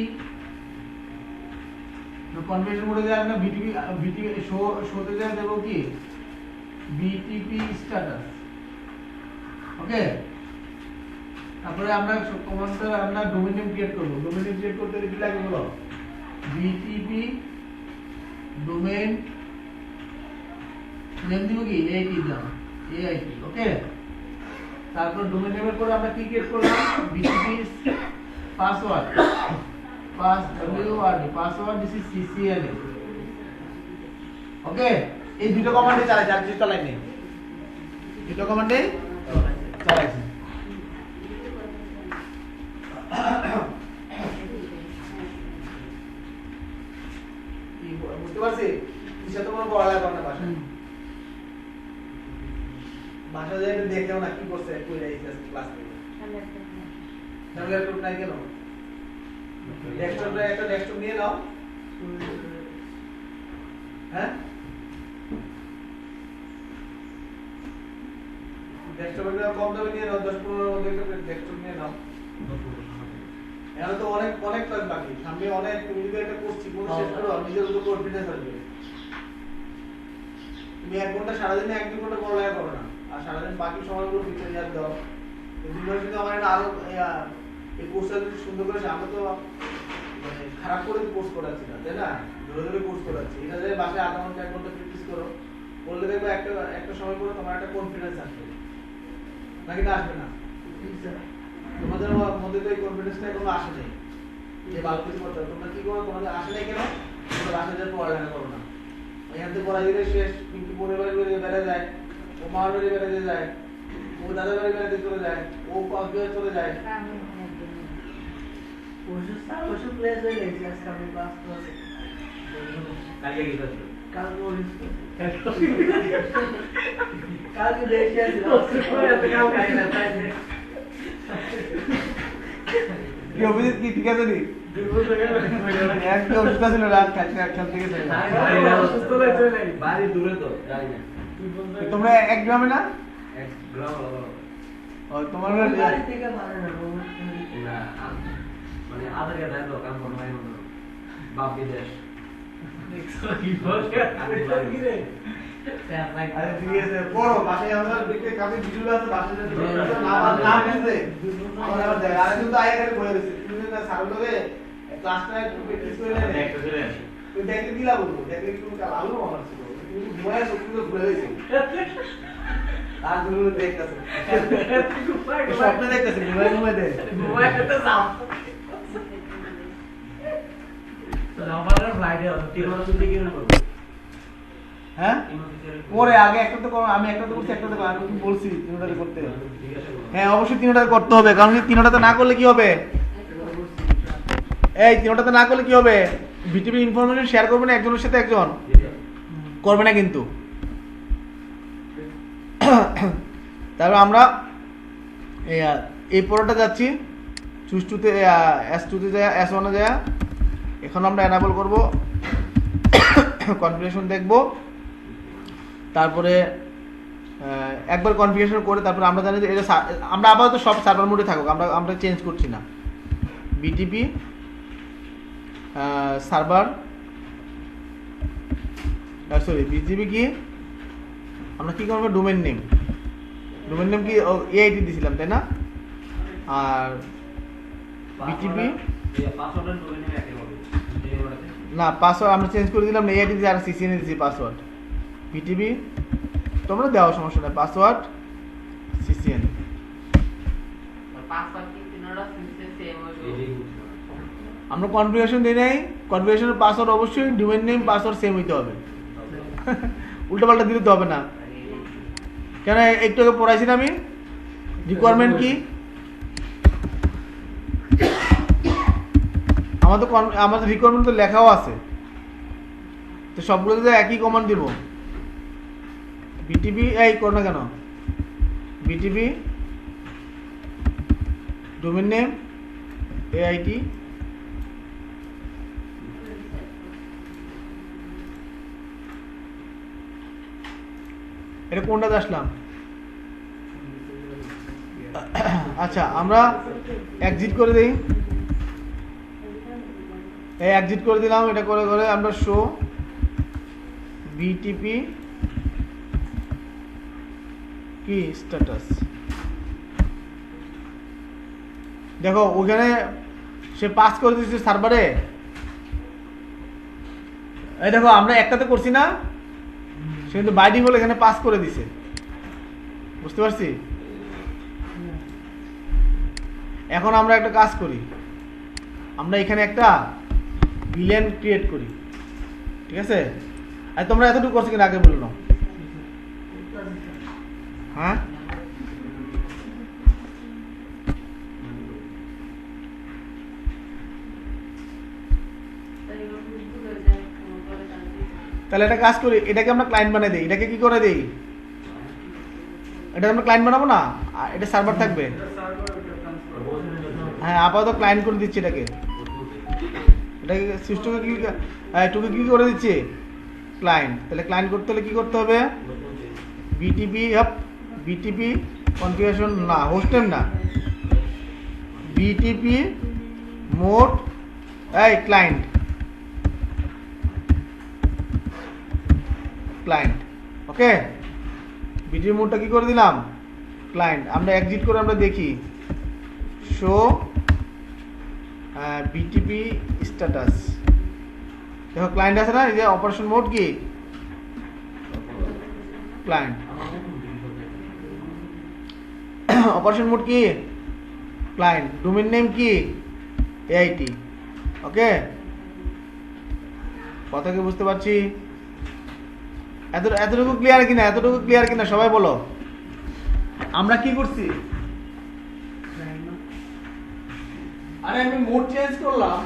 A: কনফিগারেশন মোডে যাবে না, বিটিপি বিটিপি শোতে যা দেবো কি বিটিপি স্ট্যাটাস। ওকে, তারপরে আমরা কমান্ডটা আমরা ডোমেইন নেম ক্রিয়েট করব। ডোমেইন নেম ক্রিয়েট করতে কি লাগবে বলো, বিটিপি ডোমেইন নেম দিব কি এইটি দিলাম, এইটি। ওকে, তারপর ডোমেইন নেমের পরে আমরা কি ক্রিয়েট করলাম, VTP password, password this is CCNA. Okay, এই দুটো কমান্ডে চালাই, যার কিছু চালাই নেই, দুটো কমান্ডে চালাইছি। বুঝতে পারছি, কিসে তোমার পড়ালেখা করে না বাসা যায় দেখেও না কি করছে, কইরা ইসে ক্লাস থেকে তাহলে একটু নাই কেন, ডেস্কটপে একটা ডেস্কটপ নিয়ে নাও। হ্যাঁ, ডেস্কটপে কম দামে নিয়ে নাও, 10-15 মধ্যে একটা ডেস্কটপ নিয়ে নাও। এখন তো অনেক অনেক কাজ বাকি, সামনে অনেক, তুমি যদি একটা কোর্স ঠিক মতো শেষ করো, নিজের উপর কনফিডেন্স আসবে। তুমি 1 ঘন্টা সারাদিনে 1-2 ঘন্টা পড়ালেখা করো না, আর সারাদিন বাকি সময়গুলো ফিচার ইয়াদ দাও। ইউনিভার্সিটি আমার একটা আরো এই কোর্সটা যদি সুন্দর করে, আমরা তো মানে খারাপ করে কোর্স করাচ্ছি না, তাই না, ধরে ধরে কোর্স করাচ্ছি। এটা যে বাসায় 1/2 ঘন্টা 1 ঘন্টা প্র্যাকটিস করো, করলে দেখবে একটা সময় পরে তোমার একটা কনফিডেন্স আসবে, নাকি না আসবে না? তোমাদের মধ্যে তো এই কনফিডেন্সটা এখনো আসে নাই যে ভালো কিছু করতে হবে। তোমরা কি করো, তোমাদের আসে নাই কেন, তোমরা বাসায় যে পড়ালেখা করো না। এখান থেকে পড়া দিলে শেষ, কিন্তু পরে বাড়ি বেড়ে যায়, ও মার বাড়ি বেড়াতে যায়, ও দাদার বাড়ি বেড়াতে চলে যায়, ও কক্সবাজার চলে যায়।
B: ওষুধ প্লেস হয়ে গেছে আজকে আমি ক্লাস করছি।
D: কালকে কি করছো?
B: কালকে কালকে দেখে আসি
A: কি অভিজিৎ, কি ঠিক আছে নি? একদম অসুস্থ ছিল, রাত খেল থেকে চলে
D: বাড়ি দূরে তো যাই না।
A: তোমরা এক গ্রামে না?
D: এক গ্রাম হলো
A: ও তোমার
B: বাড়ি থেকে পারে না
D: না, মানে আধার কার্ড আছে তো, কাম করো নাই মনে বাপ বিদেশ।
A: আরে ঠিক আছে, পড়ো বাসায়। আমরা দেখতে কাছে ভিডিও আছে, বাসায় যেতে না না গেছে আমরা আবার দেখ। আরে কিন্তু আয়া করে বলে দিছে, তুমি না সারা লগে ক্লাসটা একটু প্র্যাকটিস করে নেবে,
D: একটা চলে আসে।
A: তুই দেখলে দিলা বলবো, দেখলে কি তুমি আলু আমার ছিল, তুমি ঘুমায় সত্যি তো ভুলে গেছে। আর তুমি দেখতেছ স্বপ্নে দেখতেছ, ঘুমায় ঘুমায় দে হ্যাঁ। পরে আগে একটা তো আমি একটা তো করছি, একটা তো আমি কি বলছি তিনটাতে করতে। হ্যাঁ অবশ্যই তিনটাতে করতে হবে, কারণ কি তিনটাতে না করলে কি হবে, এই তিনটাতে না করলে কি হবে, বিটিভি ইনফরমেশন শেয়ার করবে না একজনের সাথে একজন, করবে না কিন্তু। তারপর আমরা এই পড়াটা যাচ্ছি, চুজ টুতে S2 তে যায়, S1 এ যায়। এখন আমরা এনাবল করব, কনফিগারেশন দেখব, তারপরে একবার কনফিগারেশন করে তারপরে আমরা জানি যে এটা আমরা আপাতত সব সার্ভার মোডে থাকুক, আমরা চেঞ্জ করছি না। বিটিপি সার্ভার সরি বিটিপি কি আমরা কি করবো, ডোমেইন নেম কি এআইটি দিছিলাম তাই না, আর বিটিপি
D: পাসওয়ার্ডের ডোমেইন নেম একই হবে।
A: না পাসওয়ার্ড আমরা চেঞ্জ করে দিলাম না, এআইটি দিয়ে আর সিসিএনএ দিছি পাসওয়ার্ড। বিটিপি তোমরা দেওয়া সমস্যা নেই, পাসওয়ার্ড সিসিএনএ।
E: পাসওয়ার্ড কি তিনটা সিস্টেম সেম হবে।
A: আমরা কনফিগারেশন দিই নাই, কনফিগারেশনের পাসওয়ার্ড অবশ্যই ডোমেইন নেম পাসওয়ার্ড সেম হইতে হবে। উল্টোপাল্টা দিলে তো হবে না। কেন একটু আগে পড়াইছি না আমি রিকোয়ারমেন্ট কি? আমাদের রিকোয়ারমেন্ট তো লেখাও আছে, তো সবগুলোতে একই কমান্ড দিব। বিটিপি এই করো না কেন, বিটিপি ডোমেইন নেম AIT এটা কোনটাতে আসলাম? আচ্ছা আমরা এক্সিট করে দিই, এই এক্সিট করে দিলাম। এটা করে করে আমরা শো বিটিপি কি স্ট্যাটাস, দেখো ওখানে সে পাস করে দিচ্ছে সার্ভারে। এই দেখো আমরা একটাতে করছি না, সে কিন্তু বাই ডিফল্ট এখানে পাস করে দিছে, বুঝতে পারছি? এখন আমরা একটা কাজ করি, আমরা এখানে একটা ভিলেন ক্রিয়েট করি, ঠিক আছে? আর তোমরা এতটুকু করছো কিনা আগে বলে নাও। হ্যাঁ তাহলে একটা কাজ করি, এটাকে আমরা ক্লায়েন্ট বানিয়ে দিই। এটাকে কি করে দিই? এটা আমরা ক্লায়েন্ট বানাবো না, এটা সার্ভার থাকবে। হ্যাঁ আপাতত ক্লায়েন্ট করে দিচ্ছি এটাকে। এটাকে সিস্টেমে কি টুকে কি করে দিচ্ছি? ক্লায়েন্ট। তাহলে ক্লায়েন্ট করতে হলে কি করতে হবে? বিটিপি বিটিপি কনফিগারেশন না, হোস্টেম না, বিটিপি মোড এই ক্লায়েন্ট ক্লায়েন্ট। ওকে, বিটিপি মোডটা কি করে দিলাম? ক্লায়েন্ট। আমরা এক্সিট করে আমরা দেখি শো বিটিপি স্ট্যাটাস, দেখো ক্লায়েন্ট আছে না, এই যে অপারেশন মোড কি ক্লায়েন্ট, অপারেশন মোড কি ক্লায়েন্ট, ডোমেইন নেম কি AIT। ওকে, কথা কি বুঝতে পারছি? এতটুকু ক্লিয়ার কিনা? এতটুকু ক্লিয়ার কিনা সবাই বলো। আমরা কি করছি? আরে আমি মোড চেঞ্জ করলাম,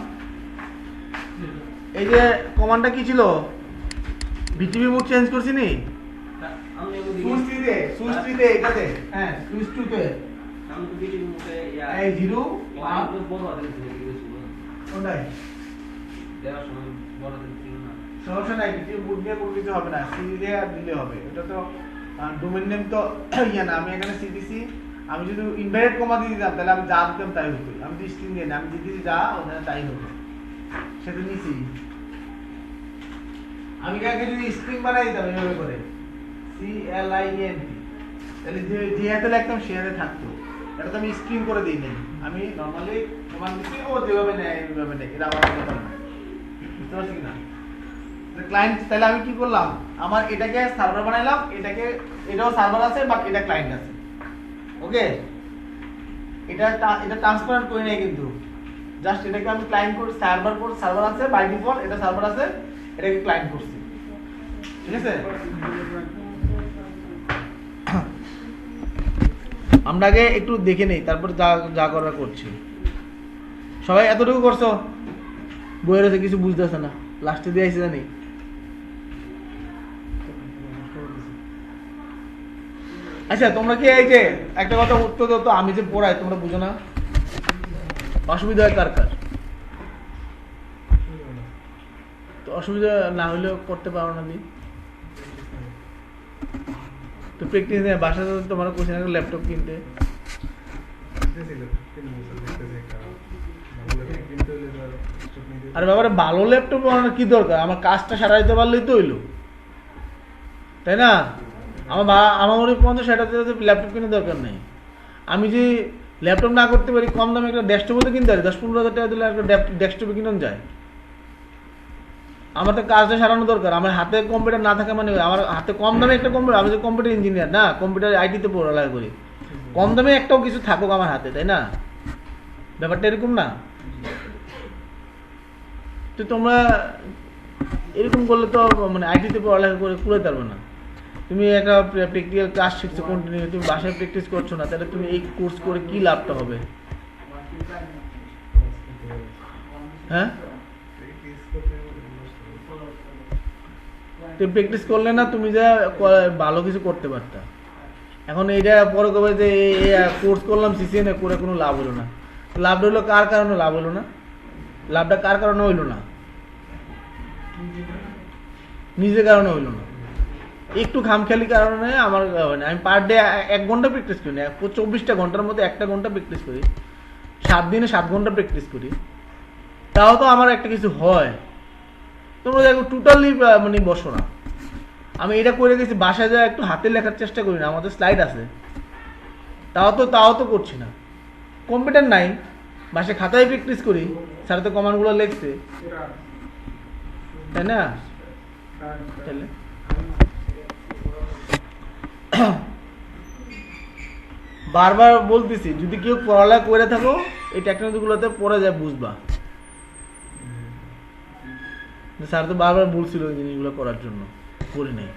A: এই যে কমান্ডটা কি ছিল? বিটিপি মোড চেঞ্জ করছি নি? সুইচ 3 তে এটাতে, হ্যাঁ সুইচ 2 তে এই 0 কোনটাই সমস্যা নাই, বিটিপি মোড দিয়ে কোনো কিছু হবে না, সি দিয়ে দিলে হবে। এটা তো ডোমেইন নেম তো ইয়া না, আমি এখানে সি দিছি। আমি যদি ইনভাইট কমা দিয়ে দিতাম তাহলে আমি যা দিতাম তাই হতো। আমি তো স্ট্রিং দিয়ে না, আমি দিদি যা ওখানে তাই হতো, সেটা নিছি। আমি কাকে যদি স্ট্রিং বানাই দিতাম এভাবে করে CLINT, তাহলে যে হাতে লিখতাম সে হাতে থাকতো। এটা তো আমি স্ট্রিং করে দিই নাই, আমি নরমালি কমান্ড দিছি, ও যেভাবে নেয় এইভাবে নেয়, এটা আমার কথা না, বুঝতে পারছি না? ক্লায়েন্ট, তাহলে আমি কি করলাম? আমার এটাকে সার্ভার বানাইলাম, এটাকে এটাও সার্ভার আছে, বাকি এটা ক্লায়েন্ট আছে। ওকে, এটা ট্রান্সপারেন্ট করি নাই কিন্তু, জাস্ট এটাকে আমি ক্লায়েন্ট করে সার্ভার আছে বাই ডিফল্ট, এটা সার্ভার আছে, এটাকে ক্লায়েন্ট করছি, ঠিক আছে? আমরা আগে একটু দেখে নেই, তারপর যা করার করছি। সবাই এতটুকু করছো? বইয়ের হচ্ছে কিছু বুঝতেছে না, লাস্টে দিয়ে আইসি জানি। আচ্ছা তোমরা কি এই যে একটা কথা উত্তর দাও তো, আমি যে পড়াই তোমরা বুঝো না? অসুবিধা হয় কার কার? তো অসুবিধা না হলেও করতে পারো না দি, তো প্র্যাকটিস নেই। বাসাতে তোমার কোচিং একটা ল্যাপটপ কিনতে, আরে বাবারে ভালো ল্যাপটপ বানানোর কি দরকার? আমার কাজটা সারা দিতে পারলেই তো হইলো, তাই না? আমার মনে 50-60 ল্যাপটপ কেনার দরকার নেই। আমি যে ল্যাপটপ না করতে পারি, কম দামে একটা ডেস্কটপও তো কিনতে পারি, 10-15 হাজার টাকা দিলে একটা ডেস্কটপে কিনুন যায়। আমার তো কাজটা সারানো দরকার। আমার হাতে কম্পিউটার না থাকা মানে, আমার হাতে কম দামে একটা কম্পিউটার, আমি তো কম্পিউটার ইঞ্জিনিয়ার না, কম্পিউটার আইটিতে পড়ালেখা করি, কম দামে একটাও কিছু থাকুক আমার হাতে, তাই না? ব্যাপারটা এরকম না? তো তোমরা এরকম করলে তো মানে আইটিতে পড়ালেখা করে কুড়াতে পারবে না। তুমি একটা প্র্যাকটিক্যাল ক্লাস শিখছো কন্টিনিউ, তুমি বাসায় প্র্যাকটিস করছো না, তাহলে তুমি এই কোর্স করে কি লাভটা হবে? হ্যাঁ, তুমি প্র্যাকটিস করলে না, তুমি যা ভালো কিছু করতে পারতা। এখন এইটা পরে কবে যে কোর্স করলাম সিসিএনএ করে কোনো লাভ হলো না। লাভটা হলো কার কারণে লাভ হলো না? লাভটা কার কারণে হইলো না? নিজের কারণে হইলো না, একটু খামখেয়ালি কারণে আমার মানে আমি পার ডে 1 ঘন্টা প্র্যাকটিস করি না, 24টা ঘন্টার মধ্যে 1টা ঘন্টা প্র্যাকটিস করি, 7 দিনে 7 ঘন্টা প্র্যাকটিস করি, তাও তো আমার একটা কিছু হয়। তোমরা দেখো টোটালি মানে বসো না। আমি এটা করে গেছি, বাসায় যা একটু হাতে লেখার চেষ্টা করি না, আমাদের স্লাইড আছে, তাও তো করছি না। কম্পিউটার নাই, বাসায় খাতায় প্র্যাকটিস করি, স্যার তো কমান্ডগুলো লিখছে, তাই না? তাহলে বারবার বলতেছি, যদি কেউ পড়ালেখা করে থাকো এই টেকনোলজিগুলোতে পড়ে যায় বুঝবা। স্যার তো বারবার বলছিল এই জিনিসগুলো করার জন্য, করি নাই।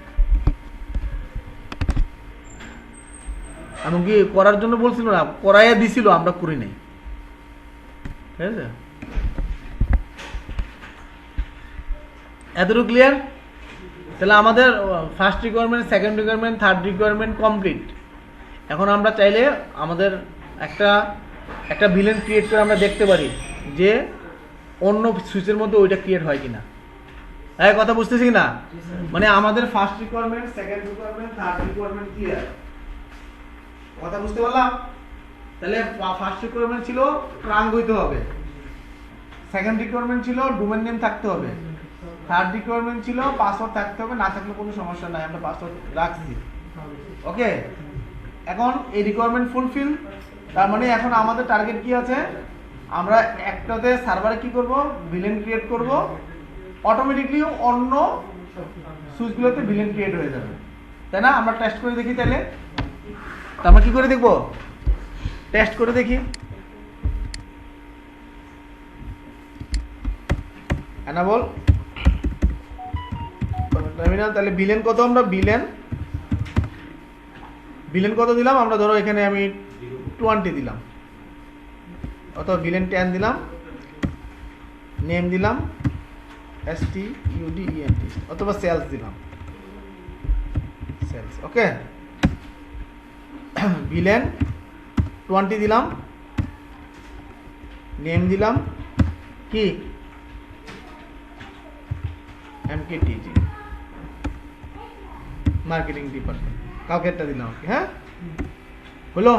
A: এমনকি করার জন্য বলছিল না, করাইয়া দিছিল, আমরা করি নাই। ঠিক আছে, এতটুকু ক্লিয়ার? তাহলে আমাদের first requirement, second requirement, third requirement complete. এখন আমরা চাইলে আমাদের একটা ভিলেন ক্রিয়েট করে আমরা দেখতে পারি যে অন্য সুইচের মধ্যে ওইটা ক্রিয়েট হয় কিনা। এই কথা বুঝতেছি কিনা? মানে আমাদের first requirement, second requirement, third requirement clear. কথা বুঝতে পারলাম? তাহলে ফার্স্ট রিকোয়ারমেন্ট ছিল ট্রাঙ্ক হইতে হবে, সেকেন্ড রিকোয়ারমেন্ট ছিল ডোমেন নেম থাকতে হবে, থার্ড রিকোয়ারমেন্ট ছিল পাসওয়ার্ড থাকতে হবে, না থাকলে কোনো সমস্যা নাই, আমরা পাসওয়ার্ড রাখছি। ওকে, এখন এই রিকোয়ারমেন্ট ফুলফিল, তার মানে এখন আমাদের টার্গেট কি আছে? আমরা একটাতে সার্ভারে কি করব? ভিলেন ক্রিয়েট করব, অটোমেটিকলি অন্য সুইচগুলোতে ভিলেন ক্রিয়েট হয়ে যাবে, তাই না? আমরা টেস্ট করে দেখি তাহলে। আমরা কি করে দেখব? টেস্ট করে দেখি। বল টার্মিনাল, তাহলে ভিলেন কত? আমরা ভিলেন কত দিলাম? আমরা ধরো এখানে আমি 20 দিলাম, অথবা ভিলেন 10 দিলাম, নেম দিলাম STUDENT, অথবা সেলস দিলাম, সেলস। ওকে, ভিলেন 20 দিলাম, নেম দিলাম কি MKTG, মার্কেটিং ডিপার্টমেন্ট, কাউকে একটা দিলাম। হ্যাঁ, হলো?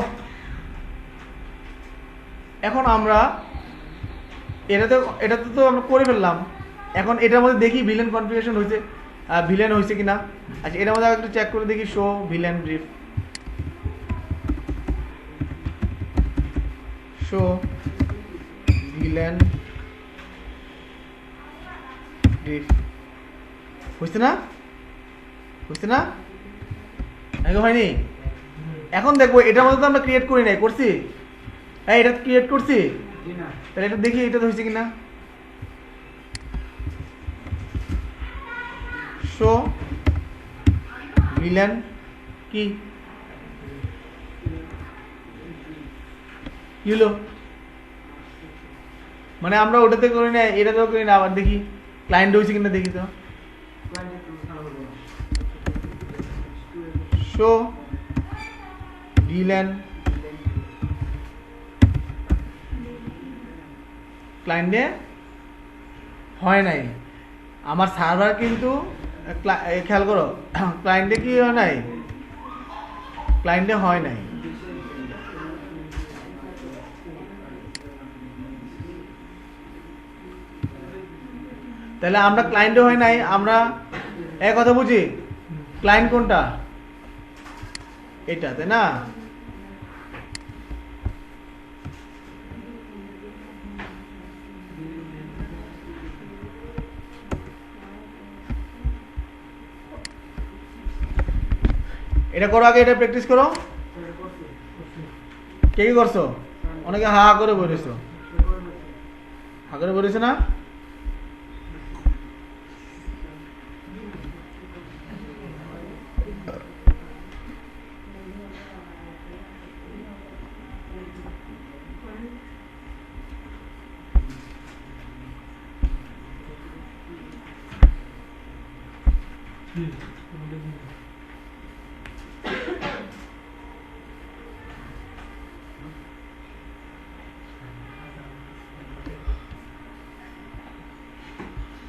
A: এখন আমরা এটাতে তো আমরা করে ফেললাম। এখন এটার মধ্যে দেখি ভিলেন কনফিগারেশন হয়েছে, ভিলেন হয়েছে কিনা। আচ্ছা, এটার মধ্যে একটু চেক করে দেখি, show VLAN brief, show VLAN brief, বুঝতে না? এখন হয়নি। এখন দেখবো এটার মধ্যে তো আমরা ক্রিয়েট করি নাই, করছি? হ্যাঁ, এটা ক্রিয়েট করছি, তাহলে এটা দেখি এটা হয়েছে কিনা। শো ভিলেন কি হলো? মানে আমরা ওটাতে করি না, এটাতেও করি না, আবার দেখি ক্লায়েন্ট হয়েছে কিনা, দেখি তো। শো ভিলেন ক্লায়েন্টে হয় নাই। আমার সার্ভার কিন্তু খেয়াল করো, ক্লায়েন্টে কি হয় নাই? ক্লায়েন্টে হয় নাই। তাহলে আমরা ক্লায়েন্টে হয় নাই, আমরা এক কথা বুঝি, ক্লায়েন্ট কোনটা? এটা, তাই না? এটা করো, আগে এটা প্র্যাকটিস করো। কে কি করছো? অনেকে হা করে বলেছো, হা করে বলেছে না?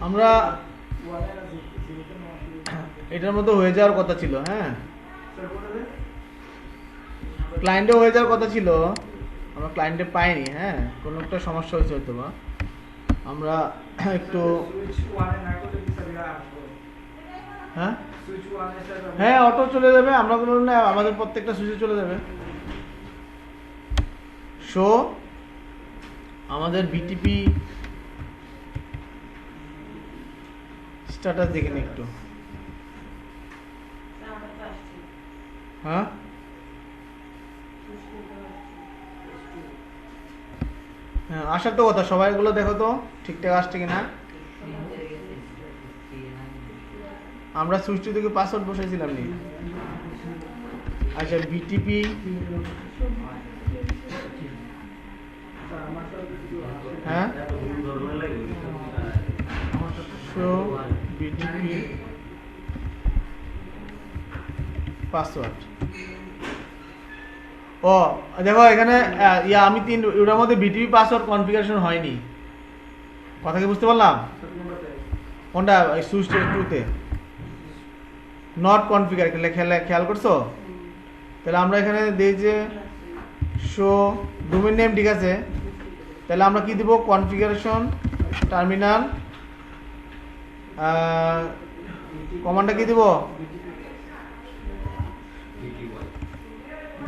A: আমরা এটার মধ্যে হয়ে যাওয়ার কথা ছিল, হ্যাঁ ক্লায়েন্টে হয়ে যাওয়ার কথা ছিল, আমরা ক্লায়েন্টে পাইনি, হ্যাঁ কোনো একটা সমস্যা হয়েছে হয়তো বা। আমরা একটু হ্যাঁ হ্যাঁ অটো চলে যাবে, আমরা কোনো না, আমাদের প্রত্যেকটা সুইচে চলে যাবে। সো আমাদের বিটিপি স্ট্যাটাস দেখেন একটু, হ্যাঁ হ্যাঁ আসার তো কথা, সবাই এগুলো দেখো তো ঠিকঠাক আসছে কিনা। আমরা সুইচ টু থেকে পাসওয়ার্ড বসাইছিলাম নি। আচ্ছা বিটিপি হ্যাঁ শো বিটিপি পাসওয়ার্ড। ও দেখো এখানে আমি ওটার মধ্যে বিটিপি পাসওয়ার্ড কনফিগারেশন হয়নি, কথা কি বুঝতে পারলাম? কোনটা সুইচ টুতে নট কনফিগার, খেয়াল করছো? তাহলে আমরা এখানে দিই যে শো ডোমেইন নেম, ঠিক আছে, তাহলে আমরা কি দিব? কনফিগারেশন টার্মিনাল কমান্ডটা কি দিব?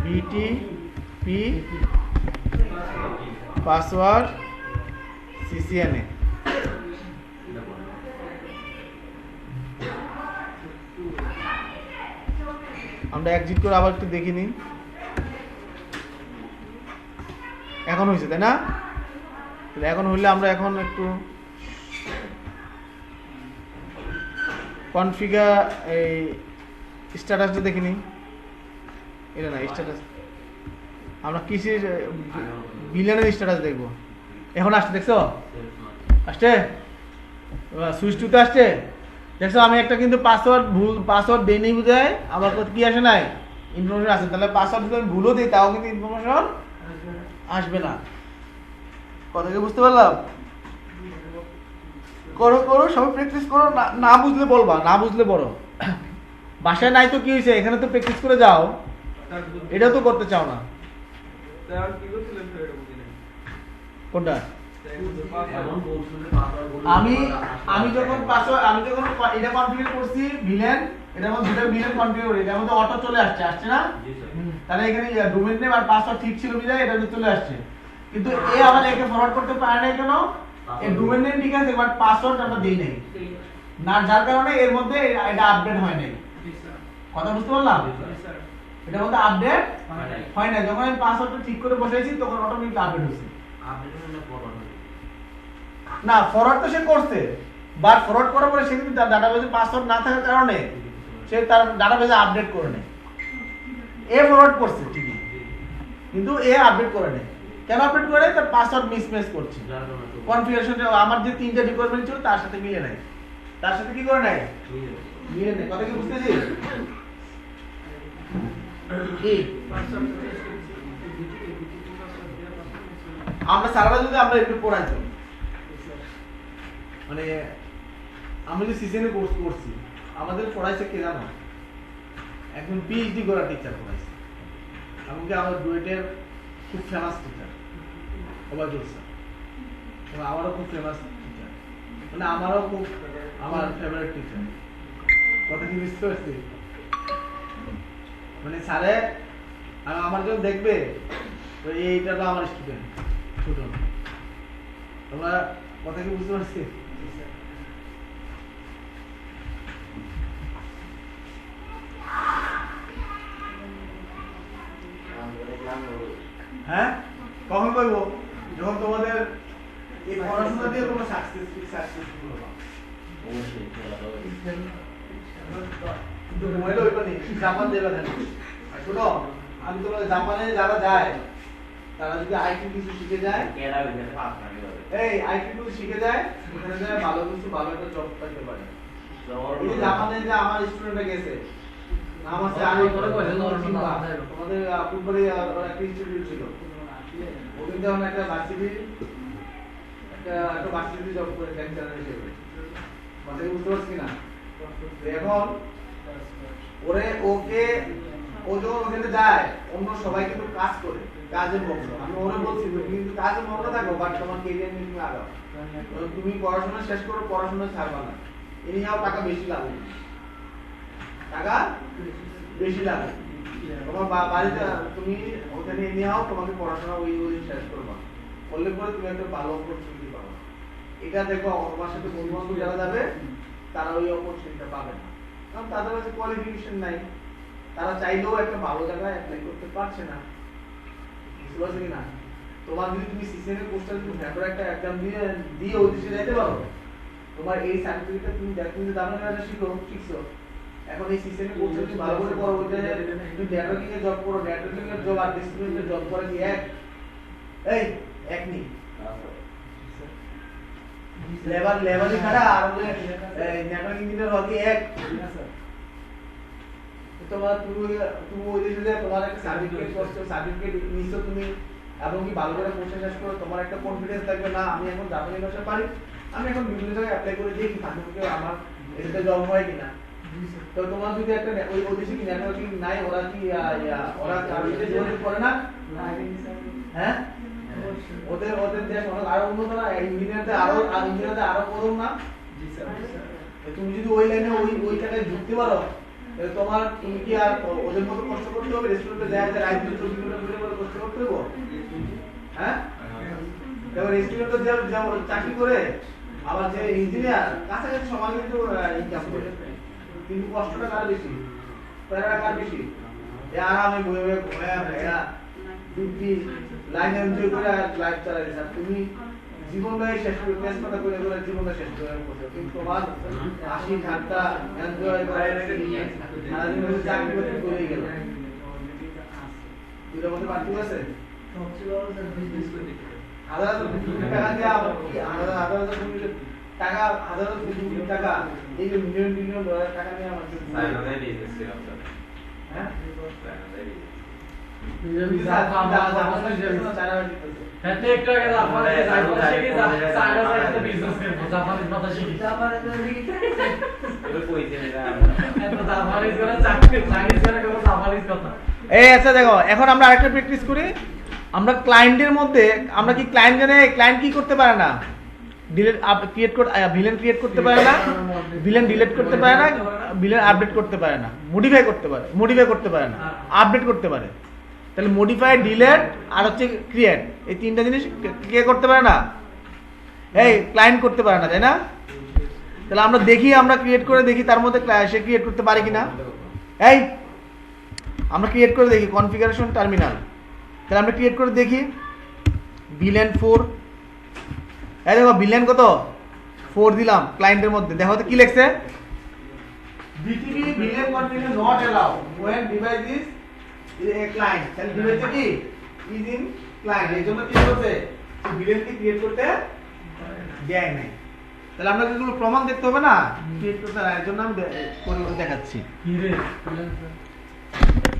A: BTP password CCNA. আমরা এক্সিট করে আবার একটু দেখে নিই, এখন হয়েছে তাই না? এখন হইলে আমরা এখন একটু কনফিগার এই স্ট্যাটাসটা দেখে নিই। এটা না স্ট্যাটাস, আমরা কিসের ভিলেনের স্ট্যাটাস দেখবো। এখন আসছে, দেখছো আসছে সুইচ টুতে আসছে, দেখছো আমি একটা কিন্তু পাসওয়ার্ড ভুল পাসওয়ার্ড দেই নেই বুঝায়, আমার কি আসে নাই ইনফরমেশন আছে। তাহলে পাসওয়ার্ড যদি আমি ভুলও দিই তাও কিন্তু ইনফরমেশন আসবে না, কথা কি বুঝতে পারলাম? করো করো সবাই প্র্যাকটিস করো, না বুঝলে বলবা, না বুঝলে বলো। বাসায় নাই তো কি হয়েছে, এখানে তো প্র্যাকটিস করে যাও, এটাও তো করতে চাও না। কোনটা? আমি যখন এটা কনফিগার করছি ভিলেন, এটার মধ্যে দুটো ভিলেন কনফিগার করি, এটার মধ্যে অটো চলে আসছে না? তাহলে এখানে ডোমেইন নেম আর পাসওয়ার্ড ঠিক ছিল বিধায় এটা চলে আসছে, কিন্তু এ আবার একে ফরওয়ার্ড করতে পারে না কেন? এই ডোমেইন নেম ঠিক আছে, বাট পাসওয়ার্ড আমরা দেই নাই না, যার কারণে এর মধ্যে এটা আপডেট হয় নাই। কথা বুঝতে পারলাম? এটার মধ্যে আপডেট হয় না, যখন আমি পাসওয়ার্ডটা ঠিক করে বসাইছি তখন অটোমেটিক আপডেট হয়েছে। না ফরওয়ার্ড তো সে করছে, বাট ফরওয়ার্ড করার পরে সে কিন্তু তার ডাটাবেজে পাসওয়ার্ড না থাকার কারণে সে তার ডাটাবেজে আপডেট করে নেয়। এ ফরওয়ার্ড করছে ঠিকই, কিন্তু এ আপডেট করে নেয়। কেন আপডেট করে? তার পাসওয়ার্ড মিসম্যাচ করছে, কনফিগারেশন আমার যে তিনটা রিকোয়ারমেন্ট ছিল তার সাথে মিলে নাই, তার সাথে কি করে নেয়? মিলে নেয়। কথা কি বুঝতেছি? আমরা সারাটা যদি আমরা একটু পড়াইতাম, মানে আমি যে সিজনে কোর্স করছি, আমাদের পড়াইছে কে জানো? একজন পিএইচডি করা টিচার পড়াইছে, এমনকি আমার ডুয়েটের খুব ফেমাস টিচার ওবায়দুল স্যার, এবং আমারও খুব ফেমাস টিচার, মানে আমারও খুব আমার ফেভারিট টিচার। কথা কি বুঝতে পারছি? মানে স্যারে আমার যখন দেখবে এইটা তো আমার স্টুডেন্ট ছোট, তোমরা কথা কি বুঝতে পারছি? হ্যাঁ কখন করবো? যখন তোমাদের এই পড়াশোনা দিয়ে তোমরা সাকসেসফুল হবে। জাপান দেবে শোনো, আমি তোমাদের জাপানে যারা যায় তারা যদি আইটি কিছু শিখে যায়, এই আইটি কিছু শিখে যায়, ওখানে যায় ভালো কিছু ভালো একটা জব পাইতে পারে। এই যে জাপানে যে আমার স্টুডেন্টরা গেছে, নাম আছে আমি
B: করে বলে
A: তোমাদের ফুটবলে একটা ইনস্টিটিউট ছিল, ও কিন্তু এখন একটা ভার্সিটি একটা ভার্সিটি জব করে লেকচারার হিসেবে, মানে বুঝতে পারছি না। এখন ওকে ও যখন ওখানে যায়, অন্য সবাই কিন্তু কাজ করে, কাজের মগ্ন। আমি ওরে বলছি তুমি কিন্তু কাজের মগ্ন থাকো, বাট তোমার কেরিয়ার নিয়ে তুমি আগাও, তুমি পড়াশোনা শেষ করো, পড়াশোনা ছাড়বা না। এনিহাও টাকা বেশি লাগবে, টাকা বেশি লাগবে। তোমার বাড়িতে তুমি ওখানে এনিহাও তোমাকে পড়াশোনা ওই শেষ করবা, করলে পরে তুমি একটা ভালো অপরচুনিটি পাবা। এটা দেখো আমার সাথে বন্ধু বান্ধব যারা যাবে তারা ওই অপরচুনিটিটা পাবে না, কারণ তাদের কাছে কোয়ালিফিকেশন নাই, তারা চাইলেও একটা ভালো জায়গায় অ্যাপ্লাই করতে পারছে না। বুঝতে পারছো কিনা? তোমার যদি তুমি সিসিএন কোর্সটা যদি ভ্যাপর একটা এক্সাম দিয়ে ওই দেশে যেতে পারো, তোমার এই সার্টিফিকেটটা তুমি দেখো, তুমি দামের কাছে শিখছো, এখন এই সিসিএন কোর্সটা যদি ভালো করে করো, ওইটা তুমি নেটওয়ার্কিং এর জব করো, নেটওয়ার্কিং এর জব আর ডিসিপ্লিনের জব করে কি এক নি লেবারই খাড়া আর নেটওয়ার্কিং ইঞ্জিনিয়ার হকি এক। তোমার তুমি ওই দেশে যে তোমার একটা সার্টিফিকেট করছো, সার্টিফিকেট নিছো তুমি, এবং কি ভালো করে কোর্স শেষ করো, তোমার একটা কনফিডেন্স থাকবে, না আমি এখন জাপানি ভাষা পারি, আমি এখন বিভিন্ন জায়গায় অ্যাপ্লাই করে দেখি সার্টিফিকেট আমার এটাতে জব হয় কিনা। তো তোমার যদি একটা ওই দেশে কি নেটওয়ার্কিং নাই, ওরা কি ওরা সার্ভিসে যোগাযোগ করে না? হ্যাঁ, ওদের দেশ অনেক আরো উন্নত না, ইঞ্জিনিয়ারদের আরো করুন না। তুমি যদি ওই লাইনে ওই জায়গায় ঢুকতে পারো, তুমি কি আর ওদের মতো কষ্ট করতে হবে? রেস্টুরেন্টে যায় যে রাত 24 কিলোমিটার করে কষ্ট করতে হবে? হ্যাঁ, এবার রেস্টুরেন্টে যে চাকরি করে, আবার যে ইঞ্জিনিয়ার কাছাকাছি সমান কিন্তু ইনকাম করে, কিন্তু কষ্টটা কার বেশি, প্যারা কার বেশি? আরামে বয়ে বয়ে ঘোরা ভেড়া ডিউটি লাইন এনজয় করে লাইফ চালাই দিচ্ছ। তুমি জীবনটাই শেষ করে পেস কথা করে জীবনটা শেষ করে বসে, কিন্তু তোমার হাসি ঠাট্টা এনজয় করে সারাদিন চাকরি বাকরি করেই গেল। দুটোর মধ্যে পার্থক্য আছে? হাজার টাকা দেওয়া হাজার টাকা, হাজার টাকা, এই যে মিলিয়ন ডলার টাকা নিয়ে আমার হ্যাঁ আচ্ছা দেখো, এখন আমরা আরেকটা প্র্যাকটিস করি। আমরা ক্লায়েন্টের মধ্যে আমরা কি ক্লায়েন্ট জানে, ক্লায়েন্ট কি করতে পারে না, ডিলিট ক্রিয়েট করতে, ভিলেন ক্রিয়েট করতে পারে না, ভিলেন ডিলিট করতে পারে না, ভিলেন আপডেট করতে পারে না, মডিফাই করতে পারে না, আপডেট করতে পারে। তাহলে মডিফাই, ডিলিট আর হচ্ছে ক্রিয়েট, এই তিনটা জিনিস কে করতে পারে না? এই ক্লায়েন্ট করতে পারে না, তাই না? তাহলে আমরা দেখি, আমরা ক্রিয়েট করে দেখি তার মধ্যে সে ক্রিয়েট করতে পারে কিনা। এই আমরা ক্রিয়েট করে দেখি কনফিগারেশন টার্মিনাল, তাহলে আমরা ক্রিয়েট করে দেখি ভিলেন 4। এই দেখো ভিলেন কত 4 দিলাম ক্লায়েন্টের মধ্যে, দেখো তো কি লিখছে, BTV villain configuration not allow when device is a client। তাহলে ডিভাইসটা কি ইজ ইন ক্লায়েন্ট, এর জন্য কি করতে ভিলেন কি ক্রিয়েট করতে দেয় নাই। তাহলে আমরা এগুলো প্রমাণ দেখতে হবে না, ক্রিয়েট করতে না, এর জন্য আমি করে দেখাচ্ছি।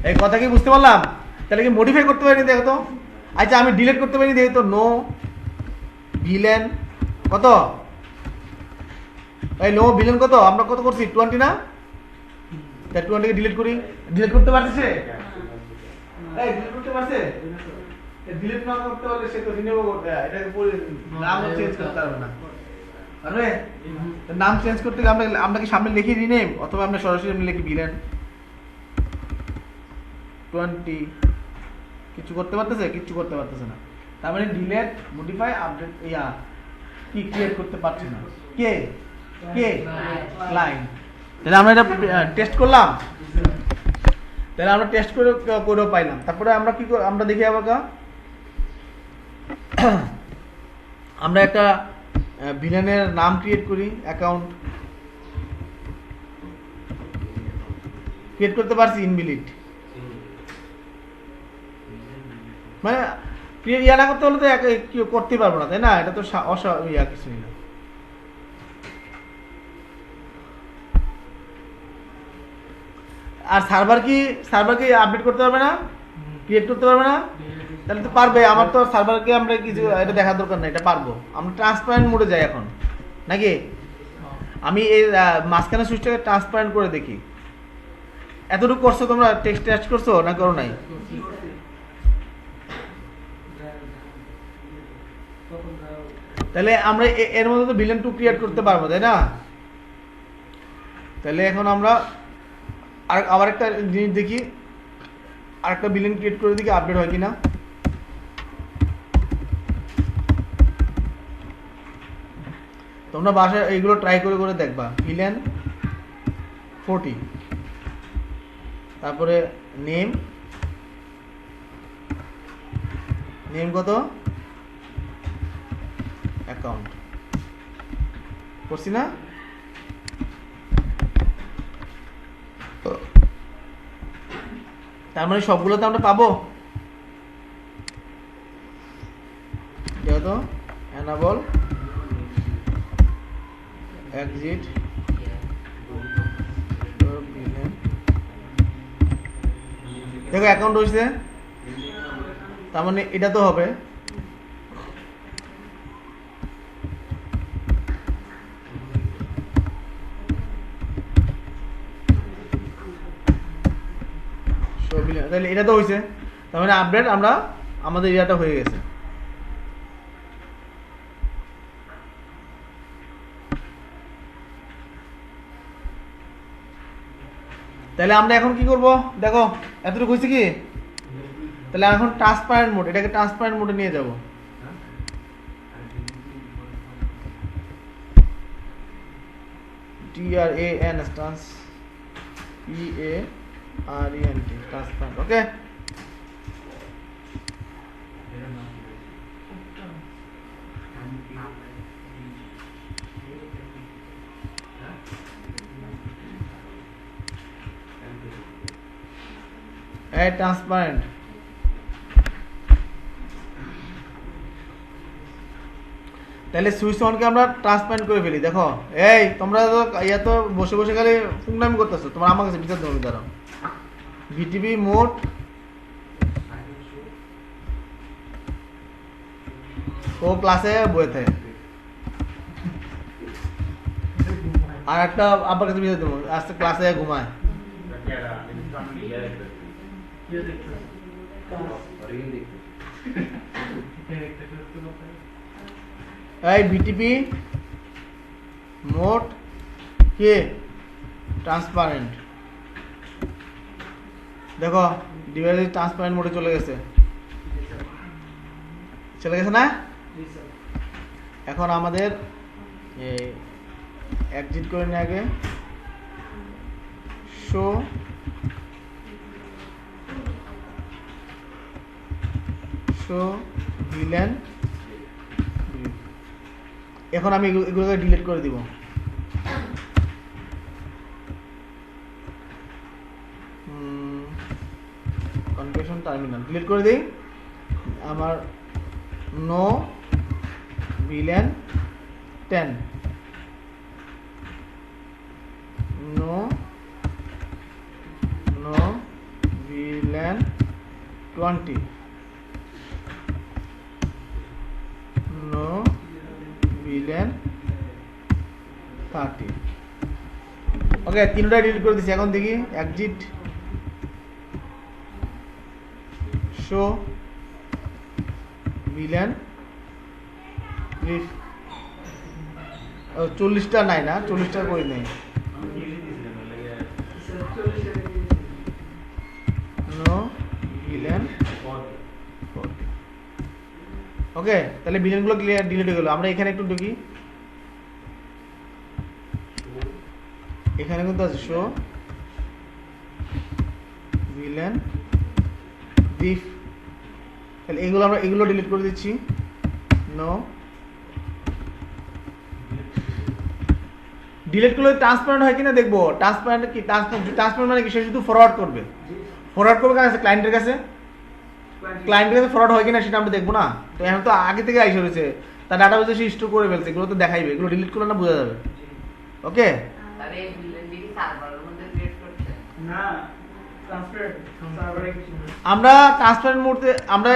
A: এই কথা কি বুঝতে পারলাম? তাহলে কি মডিফাই করতে পারিনি দেখো তো। আচ্ছা আমি ডিলিট করতে পারিনি দেখো তো, নো ভিলেন কত, এই নো ভিলেন কত, আমরা কত করছি 20 না, তাই 20 কে ডিলিট করি। ডিলিট করতে পারছে? এই ডিলিট করতে পারছে? ডিলিট না করতে পারলে সে তো রিনিউ করতে হয়, এটাকে পুরো নাম চেঞ্জ করতে পারবে না, পারবে? নাম চেঞ্জ করতে গেলে আমরা কি সামনে লিখি রিনেম, অথবা আমরা সরাসরি লিখি ভিলেন 20। কিছু করতে পারতেছে? কিচ্ছু করতে পারতেছে না। তার মানে ডিলিট, মডিফাই, আপডেট কি ক্রিয়েট করতে পারছে না। কে ক্লায়েন্ট। তাহলে আমরা এটা টেস্ট করলাম, তাহলে আমরা টেস্ট করেও পাইলাম। তারপরে আমরা কি আমরা দেখি আবার আমরা একটা ভিলেনের নাম ক্রিয়েট করি, অ্যাকাউন্ট ক্রিয়েট করতে পারছি ইনভিলিড, মানে ইয়া না করতে হলে তো কেউ করতেই পারবো না, তাই না? এটা তো কিছুই না। আর সার্ভার কি আপডেট করতে পারবে না, ক্রিয়েট করতে পারবে না? তাহলে তো পারবে। আমার তো সার্ভারকে আমরা কিছু এটা দেখার দরকার নেই, এটা পারবো। আমরা ট্রান্সপারেন্ট মোডে যাই এখন নাকি? আমি এই মাঝখানে সুইচটাকে ট্রান্সপারেন্ট করে দেখি। এতটুকু করছো তোমরা? টেস্ট করছো না করো নাই? তাহলে আমরা এর মধ্যে তো ভিলেন 2 ক্রিয়েট করতে পারবো, তাই না? তাহলে এখন আমরা আবার একটা জিনিস দেখি, আরেকটা ভিলেন ক্রিয়েট করে দেখি আপডেট হয় কিনা। তোমরা বাসায় এইগুলো ট্রাই করে করে দেখবা। ভিলেন 40, তারপরে নেম কত, অ্যাকাউন্ট করছি না? তার মানে সবগুলোতে আমরা পাবো। যেহেতু এনাবল এক্সিট দেখো অ্যাকাউন্ট হয়েছে, তার মানে এটা তো হবে। তাহলে এটা তো হয়েছে, তার মানে আপডেট আমরা আমাদের এরিয়াটা হয়ে গেছে। তাহলে আমরা এখন কি করব দেখো, এতটুকু হয়েছে কি? তাহলে এখন ট্রান্সপারেন্ট মোড, এটাকে ট্রান্সপারেন্ট মোডে নিয়ে যাব। TRAN trans PARENT transparent. Okay, transparent. তাহলে সুইচ অনকে আমরা ট্রান্সপারেন্ট করে ফেলি। দেখো এই তোমরা তো তো বসে বসে খালি ফুংনামি করতেছো, তোমরা আমার কাছে বিচার দেবো। দাঁড়াও, ভিটিভি মোড ও ক্লাসে বইতে, আর একটা আব্বার কাছে বিচার দেবো, আজকে ক্লাসে ঘুমায়। এই ভিটিপি মোড কে ট্রান্সপারেন্ট। দেখো ডিভাইস ট্রান্সপারেন্ট মোডে চলে গেছে না? এখন আমাদের এক্সিট করে নিয়ে আগে শো ভিলেন। এখন আমি এগুলোকে ডিলিট করে দিব। কনফিগারেশন টার্মিনাল ডিলিট করে দিই। আমার no villain 10, no villain 20, no villain 30। Okay, তিনটাই ডিলিট করে দিচ্ছি। এখন দেখি এক্সিট শো ভিলেন 40টা নাই না, 40টা করি নেই। No VLAN 40। ওকে, তাহলে ভিলেনগুলো ক্লিয়ার ডিলিট হয়ে গেল। আমরা এখানে একটু ঢুকি, এখানে কিন্তু আছে শো ভিলেন ব্রিফ। তাহলে এগুলো আমরা এগুলো ডিলিট করে দিচ্ছি। নো ডিলিট করলে ট্রান্সপারেন্ট হয় কিনা দেখবো। ট্রান্সপারেন্ট কি? ট্রান্সপারেন্ট মানে কি? সে শুধু ফরওয়ার্ড করবে কাছে ক্লায়েন্টের কাছে ফরওয়ার্ড হয় কিনা সেটা আমরা দেখবো না। তো এখন তো আগে থেকে আইসা রয়েছে, তার ডাটাবেসে সে স্টোর করে ফেলছে, এগুলো তো দেখাইবে। এগুলো ডিলিট করলে না বোঝা যাবে। ওকে,
E: তাহলে এই ভিলেন কি সার্ভারের মধ্যে ক্রিয়েট করছে?
B: না,
A: আমরা ট্রান্সপারেন্ট মুহূর্তে আমরা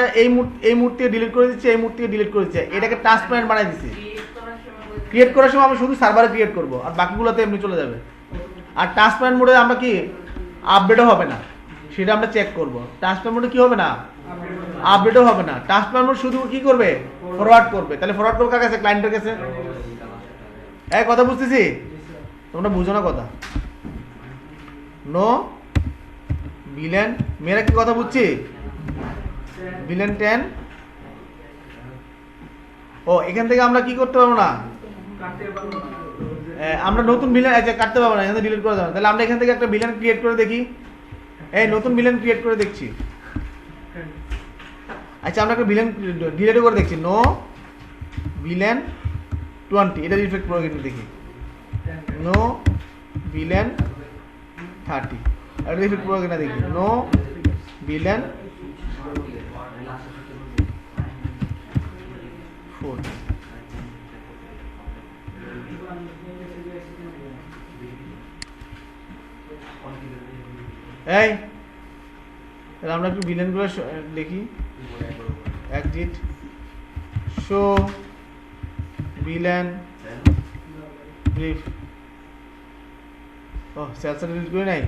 A: এই মুহূর্তে ডিলিট করে দিচ্ছি, এই মুহূর্তে ডিলিট করে দিচ্ছি, এটাকে ট্রান্সপারেন্ট বানাই দিচ্ছি। ক্রিয়েট করার সময় আমি শুধু সার্ভারে ক্রিয়েট করব, আর বাকিগুলোতে এমনি চলে যাবে। আর ট্রান্সপারেন্ট মোডে আমরা কি আপডেটও হবে না, সেটা আমরা চেক করব। ট্রান্সপারেন্ট মোডে কি হবে না, আপডেটও হবে না। ট্রান্সপারেন্ট মোড শুধু কি করবে, ফরওয়ার্ড করবে। তাহলে ফরওয়ার্ড করবে কার কাছে, ক্লায়েন্টের কাছে। এই কথা বুঝতেছি, তোমরা বুঝো না কথা। নো বিলেন, মেয়েরা কি কথা বুঝছি? বিলেন 10। ও এখান থেকে আমরা কি করতে পারবো না, আমরা নতুন ভিলেন কাটতে পারবো না, এখান থেকে ডিলিট করে দেবো। তাহলে আমরা এখান থেকে একটা ভিলেন ক্রিয়েট করে দেখি। এই নতুন ভিলেন ক্রিয়েট করে দেখছি। আচ্ছা আমরা একটা ভিলেন ডিলিট করে দেখছি। নো ভিলেন 20, এটা রিফ্লেক্ট করে দেখি। নো ভিলেন 30, এটা রিফ্লেক্ট করে কিনা দেখি। No VLAN 40। এই তাহলে আমরা একটু ভিলেনগুলো দেখি। Exit, show VLAN brief. ও সেলস ডিলিট করে নাই।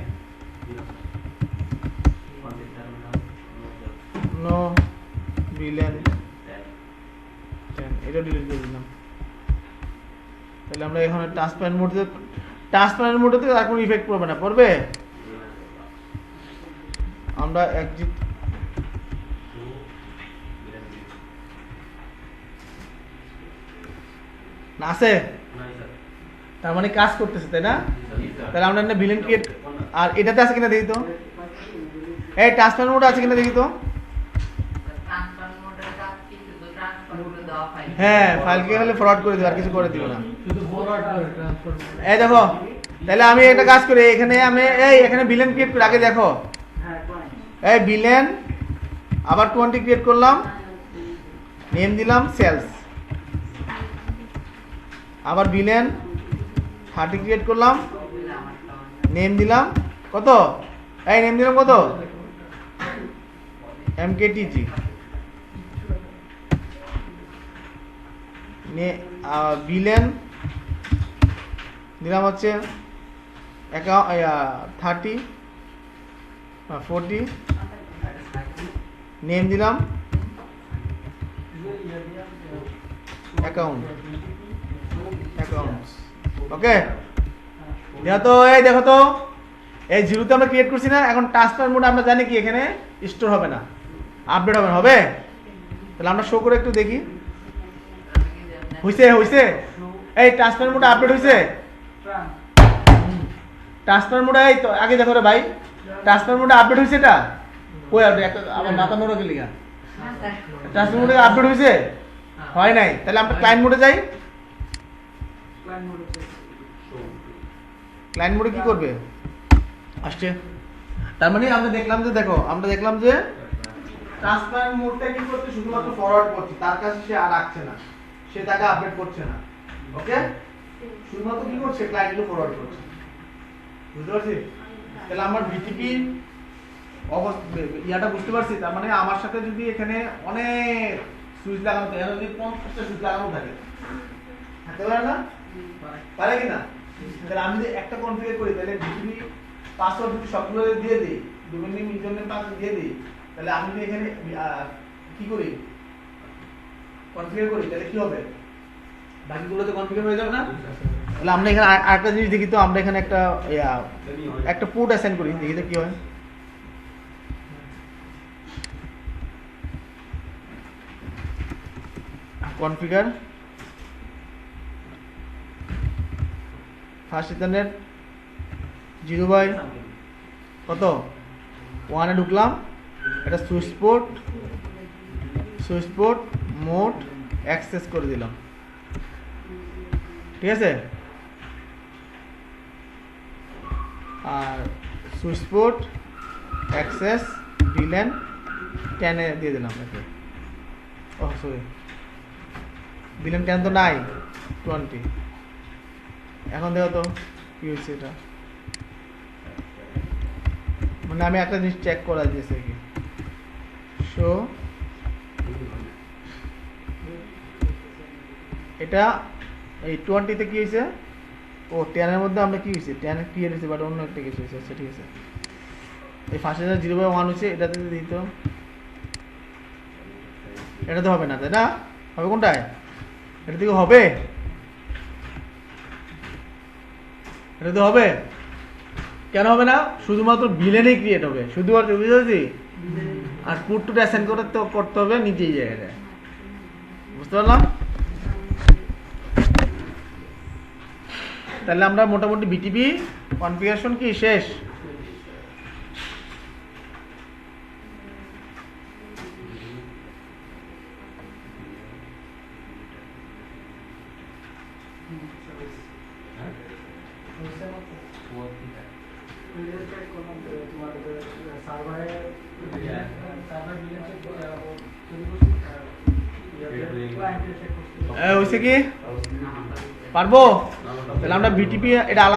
A: নো ভিলেন 10, এটা ডিলিট করে দিলাম। তাহলে আমরা এখন ট্রান্সপারেন্ট মোডে আর কোনো ইফেক্ট পড়বে না, পড়বে? আমরা এক্সিট, না আছে, তার মানে কাজ করতেছে, তাই না? তাহলে আমরা একটা ভিলেন ক্রিয়েট, আর এটাতে আছে কিনা দেখি তো। এই ট্রান্সপারেন্ট মোড আছে কিনা দেখি তো। হ্যাঁ, ফাইলকে হলে ফরওয়ার্ড করে দিও, আর কিছু করে দিও না। এই দেখো, তাহলে আমি একটা কাজ করি, এখানে ভিলেন ক্রিয়েট করি। আগে দেখো, এই ভিলেন আবার 20 ক্রিয়েট করলাম, নেম দিলাম সেলস। আবার ভিলেন 30 ক্রিয়েট করলাম, নেম দিলাম কত, এই নেম দিলাম কত, MKTG। ভিলেন দিলাম হচ্ছে 30 40, নেম দিলাম অ্যাকাউন্টস। ওকে, দেখো তো এই জিরোতে আমরা ক্রিয়েট করছি না। এখন ট্রান্সফার মোড আমরা জানি কি এখানে স্টোর হবে না, আপডেট হবে। তাহলে আমরা শো করে একটু দেখি, হইছে। এই ট্রান্সফার মোড আপডেট হইছে। ট্রান্সফার মোড এই তো আগে দেখো রে ভাই, ট্রান্সফার মোড আপডেট হইছে। এটা কই আপডেট, একটা আমার মাথা নড়ে গেল গা। ট্রান্সফার মোড আপডেট হইছে, হয় নাই। তাহলে আমরা ক্লায়েন্ট মোডে যাই। ক্লায়েন্ট মোডে কি করবে, আসছে। তার মানে আমরা দেখলাম যে ট্রান্সপারেন্ট মোডটা কি করতে, শুধুমাত্র ফরওয়ার্ড করছে, তার কাছে সে আর রাখছে না, সে তাকে আপডেট করছে না। ওকে, শুধুমাত্র কি করছে, ক্লায়েন্টকে ফরওয়ার্ড করছে। বুঝতে পারছি? তাহলে আমার বিটিপি ইয়াটা বুঝতে পারছি। তার মানে আমার সাথে যদি এখানে অনেক সুইচ লাগানো থাকে, যদি 50টা সুইচ লাগানো থাকে, থাকতে পারে না? পারে কিনা? তাহলে আমি যদি একটা কনফিগার করি, তাহলে বিটিপি পাসওয়ার্ড যদি সবগুলো দিয়ে দিই, ডোমেইন নেম ইউজারনেম পাসওয়ার্ড দিয়ে দিই, তাহলে আমি যদি এখানে কি করি, কনফিগার করি, তাহলে কি হবে, বাকিগুলোতে কনফিগার হয়ে যাবে না? তাহলে আমরা এখানে আরেকটা জিনিস দেখি তো। আমরা এখানে একটা পোর্ট অ্যাসাইন করি, দেখি তো কি হয়। কনফিগার ফার্স্ট ইথারনেট 0 কত 1 এ ঢুকলাম। এটা সুইচ পোর্ট মোড অ্যাক্সেস করে দিলাম, ঠিক আছে। আর সুইচ পোর্ট অ্যাক্সেস ভিলেন 10 এ দিয়ে দিলাম। সরি, ভিলেন 10 তো নাই, 20। এখন দেখো তো কি হয়েছে। এটা মানে মানে আমি একটা জিনিস চেক করা দিয়েছি কি সো এটা এই 20 তে কি হয়েছে ও 10 এর মধ্যে আমরা কি হয়েছে 10 ক্রিয়েট হয়েছে বাট অন্য একটা কিছু হয়েছে আচ্ছা ঠিক আছে এই ফার্স্ট 0/1 হয়েছে এটাতে দিত এটা তো হবে না তাই না হবে কোনটায় এটা থেকে হবে এটা তো হবে কেন হবে না শুধুমাত্র ভিলেনই ক্রিয়েট হবে শুধুমাত্র বুঝেছি আর পুট টু অ্যাসাইন করতে হবে নিচেই জায়গায় বুঝতে পারলাম তাহলে আমরা মোটামুটি বিটিপি কনফিগারেশন কি শেষ হয়েছে কি পারবো তাহলে আমরা বিটিপি এটা